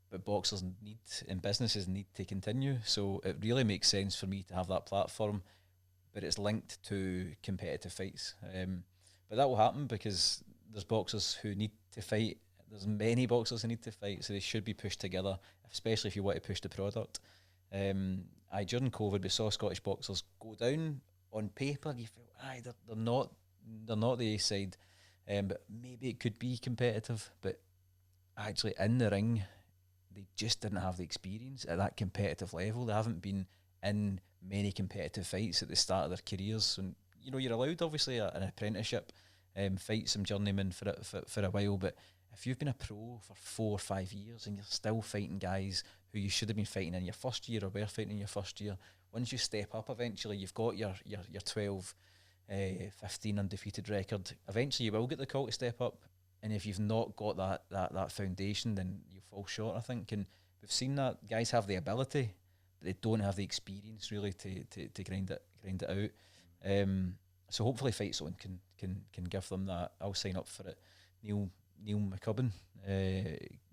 but boxers need and businesses need to continue. So it really makes sense for me to have that platform, but it's linked to competitive fights. But that will happen because there's boxers who need to fight. There's many boxers who need to fight, so they should be pushed together, especially if you want to push the product. During COVID, we saw Scottish boxers go down on paper. You feel, they're not the A side, but maybe it could be competitive. But actually, in the ring, they just didn't have the experience at that competitive level. They haven't been in many competitive fights at the start of their careers. And you're allowed, obviously, an apprenticeship, fight some journeymen for a while. But if you've been a pro for 4 or 5 years and you're still fighting guys who you should have been fighting in your first year or were fighting in your first year, once you step up, eventually you've got your 12, 15 undefeated record. Eventually you will get the call to step up. And if you've not got that foundation, then you fall short, I think. And we've seen that guys have the ability, but they don't have the experience really to grind it out. So hopefully FIGHTZONE can give them that. I'll sign up for it. Neil McCubbin,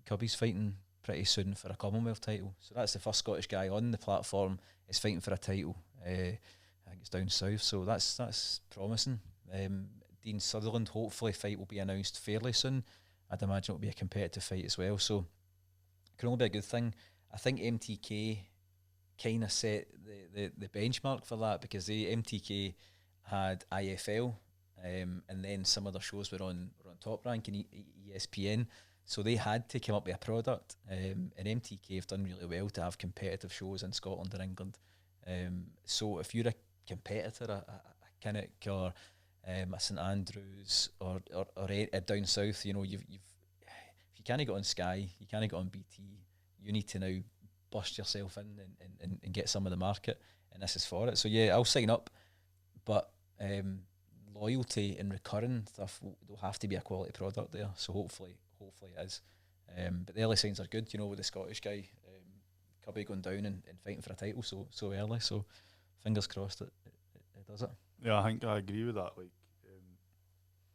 Cubby's fighting pretty soon for a Commonwealth title. So that's the first Scottish guy on the platform is fighting for a title. I think it's down south, so that's promising. Dean Sutherland, hopefully fight will be announced fairly soon. I'd imagine it'll be a competitive fight as well, so it can only be a good thing. I think MTK kind of set the benchmark for that, because the MTK had IFL, and then some other shows were on Top Rank and ESPN, so they had to come up with a product, and MTK have done really well to have competitive shows in Scotland and England. So if you're a competitor, a Kinnock or a St Andrews or down south, if you can't get on Sky, you can't get on BT, you need to now bust yourself in and get some of the market, and this is for it. So yeah, I'll sign up, but loyalty and recurring stuff, there'll have to be a quality product there. So hopefully it is. But the early signs are good, with the Scottish guy, Cubby going down and fighting for a title so early. So fingers crossed it does it. Yeah, I think I agree with that.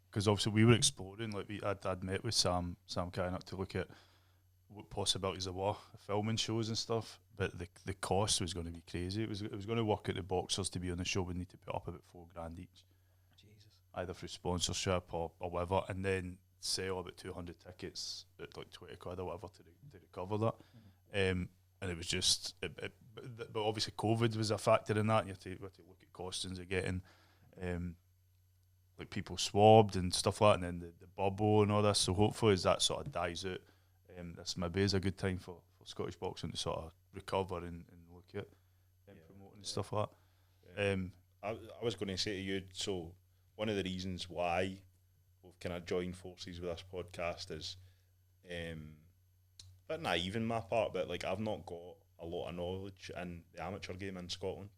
Because obviously we were exploring. I'd met with Sam Kinnock to look at what possibilities there were, filming shows and stuff. But the cost was going to be crazy. It was going to work out the boxers to be on the show would need to put up about $4,000 each. Jesus. Either through sponsorship or whatever, and then sell about 200 tickets at like 20 quid or whatever to recover that. And it was just, but obviously COVID was a factor in that. You have to look at costings of getting like people swabbed and stuff like that, and then the bubble and all this. So hopefully as that sort of dies out, this maybe is a good time for Scottish boxing to sort of recover and look at promoting and stuff like that. I was going to say to you, so one of the reasons why we've kind of joined forces with this podcast is a bit naive in my part, but I've not got a lot of knowledge in the amateur game in Scotland.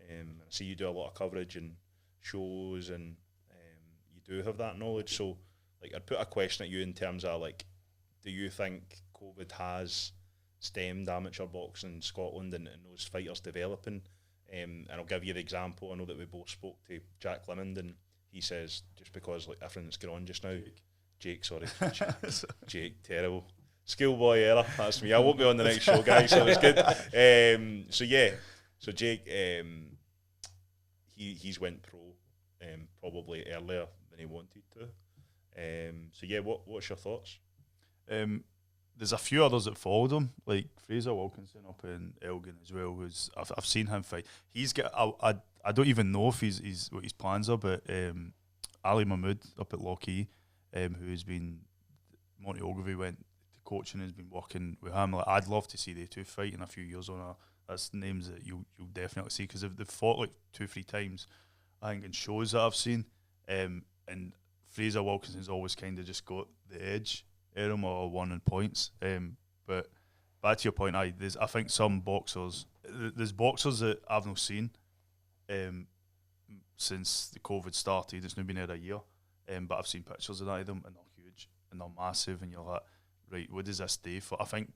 I see you do a lot of coverage and shows, and you do have that knowledge. So I'd put a question at you in terms of do you think COVID has stemmed amateur boxing in Scotland and those fighters developing? And I'll give you the example. I know that we both spoke to Jack Lemond, and he says just because everything's going on just now, Jake, terrible. Schoolboy error, that's me. I won't be on the next show, guys, so it's good. So Jake, he's went pro probably earlier than he wanted to. What's your thoughts? there's a few others that followed him, like Fraser Wilkinson up in Elgin as well. Who's I've seen him fight. He's got I don't even know if he's what his plans are, but Ali Mahmood up at Lockheed, who's been Monty Ogilvie went to coaching and has been working with him. Like, I'd love to see they two fight in a few years on a. That's names that you'll definitely see because they've fought like 2-3 times, I think, in shows that I've seen. And Fraser Wilkinson's always kind of just got the edge at him or won in points. But back to your point, I think some boxers, there's boxers that I've not seen since the COVID started. It's now been there a year, but I've seen pictures of that of them, and they're huge and they're massive, and you're like, right, what does this do for? I think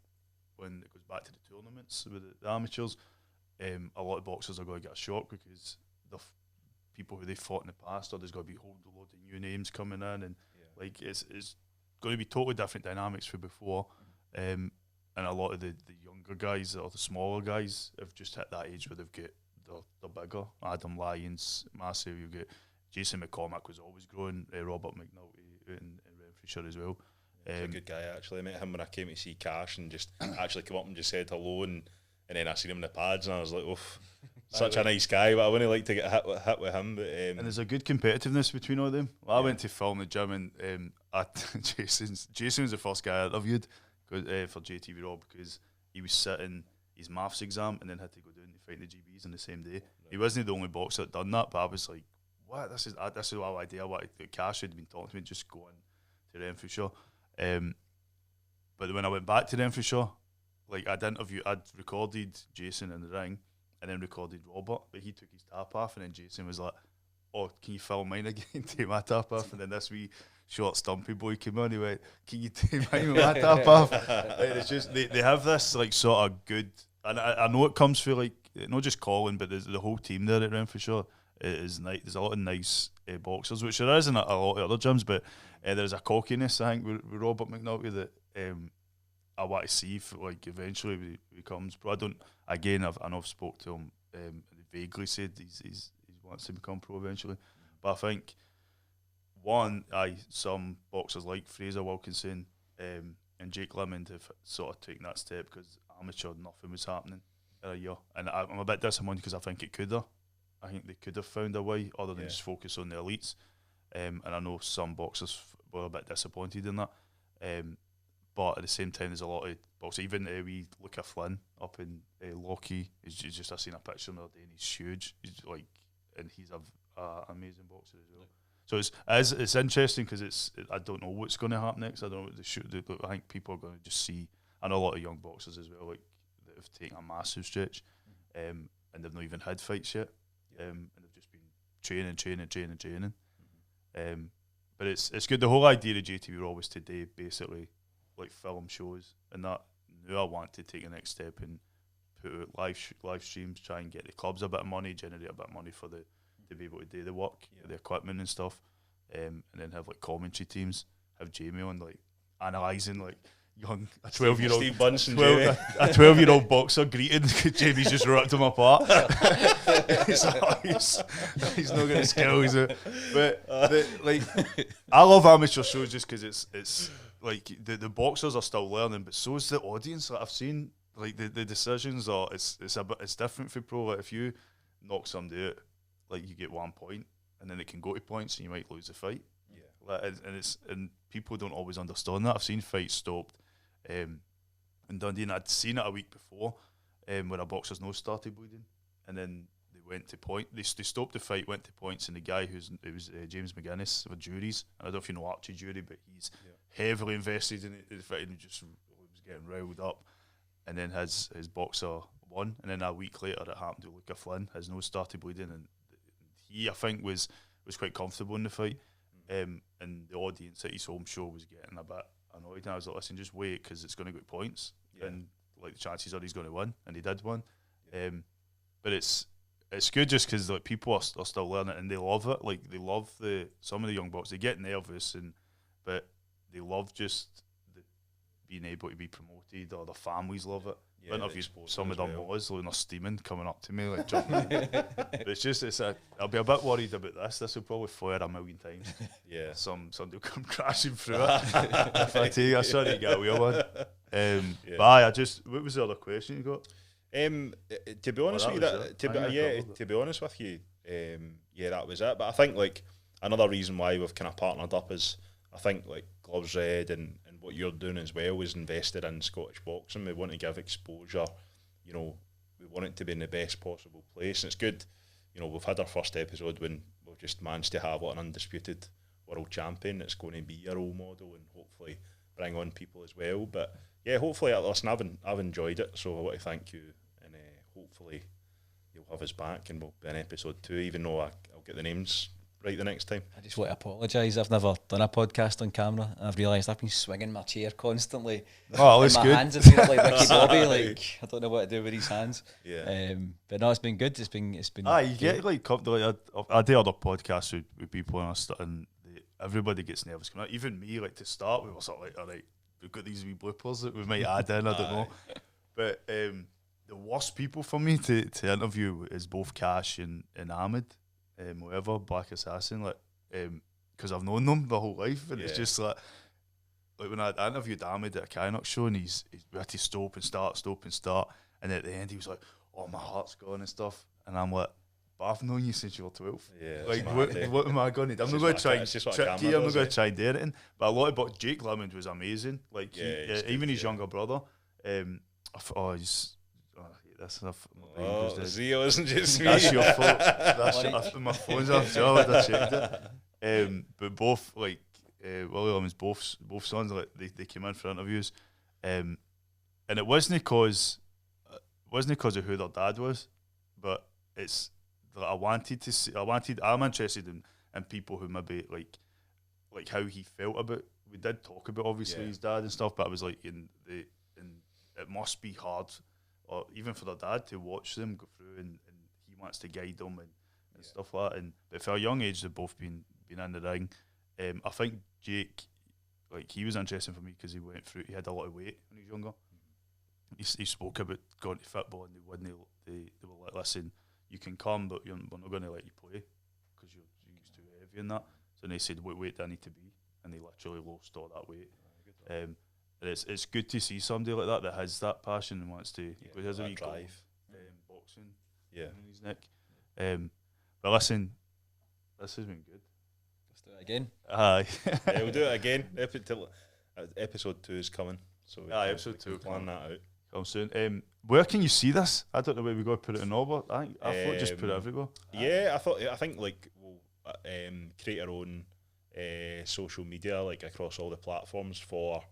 when it goes back to the tournaments with the amateurs, a lot of boxers are going to get a shock because the people who they fought in the past, or there's going to be a whole load of new names coming in, and like it's going to be totally different dynamics from before. And a lot of the younger guys or the smaller guys have just hit that age where they've got they're bigger. Adam Lyons, massive. You get Jason McCormack was always growing. Robert McNulty in Renfrewshire as well. He's a good guy actually. I met him when I came to see Cash and just actually come up and just said hello, and then I seen him in the pads and I was like, oof, such a nice guy, but I wouldn't like to get hit with him. But and there's a good competitiveness between all of them. Well, I went to film the gym and Jason was the first guy I interviewed for JATV Raw because he was sitting his maths exam and then had to go down to fight the GBs on the same day. Right. He wasn't the only boxer that done that, but I was like, what? This is our idea. What Cash had been talking to me, just going to Renfrewshire. But when I went back to Renfrewshire, like I'd recorded Jason in the ring and then recorded Robert, but he took his tap off, and then Jason was like, oh, can you film mine again? Take my tap off. And then this wee short stumpy boy came on, he went, can you take mine with my tap off? Like, it's just they have this like sort of good, and I know it comes through like not just Colin, but the whole team there at Renfrewshire is nice. There's a lot of nice boxers, which there is in a lot of other gyms, but there's a cockiness, I think, with Robert McNulty that I want to see if like eventually he becomes pro. I know I've spoke to him, vaguely said he wants to become pro eventually, but I think some boxers like Fraser Wilkinson and Jake Lemond have sort of taken that step because amateur nothing was happening in a year, and I'm a bit disappointed because I think it could have. I think they could have found a way other than just focus on the elites, and I know some boxers were a bit disappointed in that. But at the same time, there's a lot of boxers. Even we look at Flynn up in Lockheed. Just I seen a picture the other day, and he's huge. He's an amazing boxer as well. So it's interesting because I don't know what's going to happen next. I don't know what I think people are going to just see. I know a lot of young boxers as well, like that have taken a massive stretch, and they've not even had fights yet, and they've just been training. But it's good. The whole idea of JTV Raw was today basically like film shows, and that now I want to take the next step and put out live streams, try and get the clubs a bit of money, generate a bit of money for to be able to do the work, the equipment and stuff, and then have like commentary teams, have Jamie on like analysing like a 12-year-old Steve Bunsen, a 12-year-old boxer greeting Jamie's just ripped him apart. He's not got the skills, but like I love amateur shows just because it's like the boxers are still learning, but so is the audience. Like I've seen like the decisions are it's different for pro. Like if you knock somebody out, like you get 1 point, and then it can go to points, and you might lose the fight. Yeah, like, and people don't always understand that. I've seen fights stopped in Dundee, and I'd seen it a week before when a boxer's nose started bleeding, and then they went to point. They stopped the fight, went to points, and the guy it was James McGuinness of juries. I don't know if you know Archie Jury, but he's heavily invested in the fight and just was getting riled up. And then his boxer won, and then a week later it happened to Luca Flynn. His nose started bleeding, and he I think was quite comfortable in the fight. And the audience at his home show was getting a bit annoyed. And I was like, listen, just wait because it's going to go to points, and like the chances are he's going to win, and he did win. But it's good just because like people are still learning and they love it. Like they love some of the young boxers. They get nervous but they love just being able to be promoted, or the families love it. I interviewed some of them boys, like they're steaming, coming up to me like jumping. But I'll be a bit worried about this. This will probably fire 1,000,000 times. Yeah, somebody will come crashing through it if I take a sorry to get away one. But I just, what was the other question you got? To be honest with you, to be honest with you, that was it. But I think like another reason why we've kind of partnered up is I think like Gloves Red and what you're doing as well is invested in Scottish boxing. We want to give exposure, you know, we want it to be in the best possible place. And it's good, you know, we've had our first episode when we've just managed to have an undisputed world champion that's going to be a role model and hopefully bring on people as well. But yeah, hopefully, listen, I've enjoyed it, so I want to thank you, and hopefully you'll have us back and we'll be in episode 2, even though I'll get the names right the next time. I just want to apologise. I've never done a podcast on camera, and I've realised I've been swinging my chair constantly. Oh, that's my good. hands have been like Ricky Bobby. Like I don't know what to do with these hands. Yeah. But no, it's been good. It's been. You get like I do other podcasts with people and everybody gets nervous coming out. Even me, like to start, we were sort of like, all right, we've got these wee bloopers that we might add in. I don't know. But the worst people for me to interview is both Cash and Ahmed. Whatever, Black Assassin, like, because I've known them the whole life, and it's just like when I interviewed Ahmed at a Kynox show, and we had to stop and start, and at the end he was like, "Oh, my heart's gone" and stuff, and I'm like, "But I've known you since you were 12. Yeah, like, what am I going to do? I'm not going to try and trick you. I'm not going to try and do anything." But a lot about Jake Lemond was amazing. Like, even his younger brother. That's enough. Zio isn't just me. That's your fault. That's my phone's off. So I would have checked it. But both like Willie Lemon's both sons, like they came in for interviews, and it wasn't because of who their dad was, but it's that I'm interested in people who maybe like how he felt about. We did talk about obviously his dad and stuff, but I was like it must be hard. Or even for their dad to watch them go through, and he wants to guide them and stuff like that. But for a young age, they've both been in the ring. I think Jake, like he was interesting for me because he had a lot of weight when he was younger. He spoke about going to football, and they were like, "Listen, you can come, but we're not going to let you play because you're too heavy in that." So they said, "What weight do I need to be?" And they literally lost all that weight. It's good to see somebody like that has that passion and wants to has a wee drive, boxing in his neck. But listen, this has been good. Let's do it again. We'll do it again. Episode 2 is coming, so episode 2 plan that out. Come soon. Where can you see this? I don't know where we got to put it in all, but I thought just put it everywhere. Yeah, I think like we'll create our own social media like across all the platforms for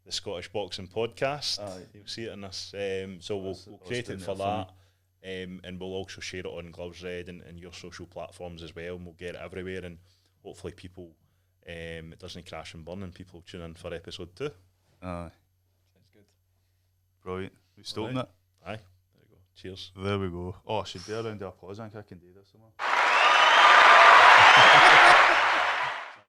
the Scottish Boxing Podcast. You'll see it in this. So we'll create it for that. And we'll also share it on Gloves Red and your social platforms as well, and we'll get it everywhere, and hopefully people, it doesn't crash and burn, and people tune in for episode 2. Sounds good. Brilliant. We've stolen it. Aye. There we go. Cheers. There we go. Oh, I should do a round of applause. I think I can do this somewhere.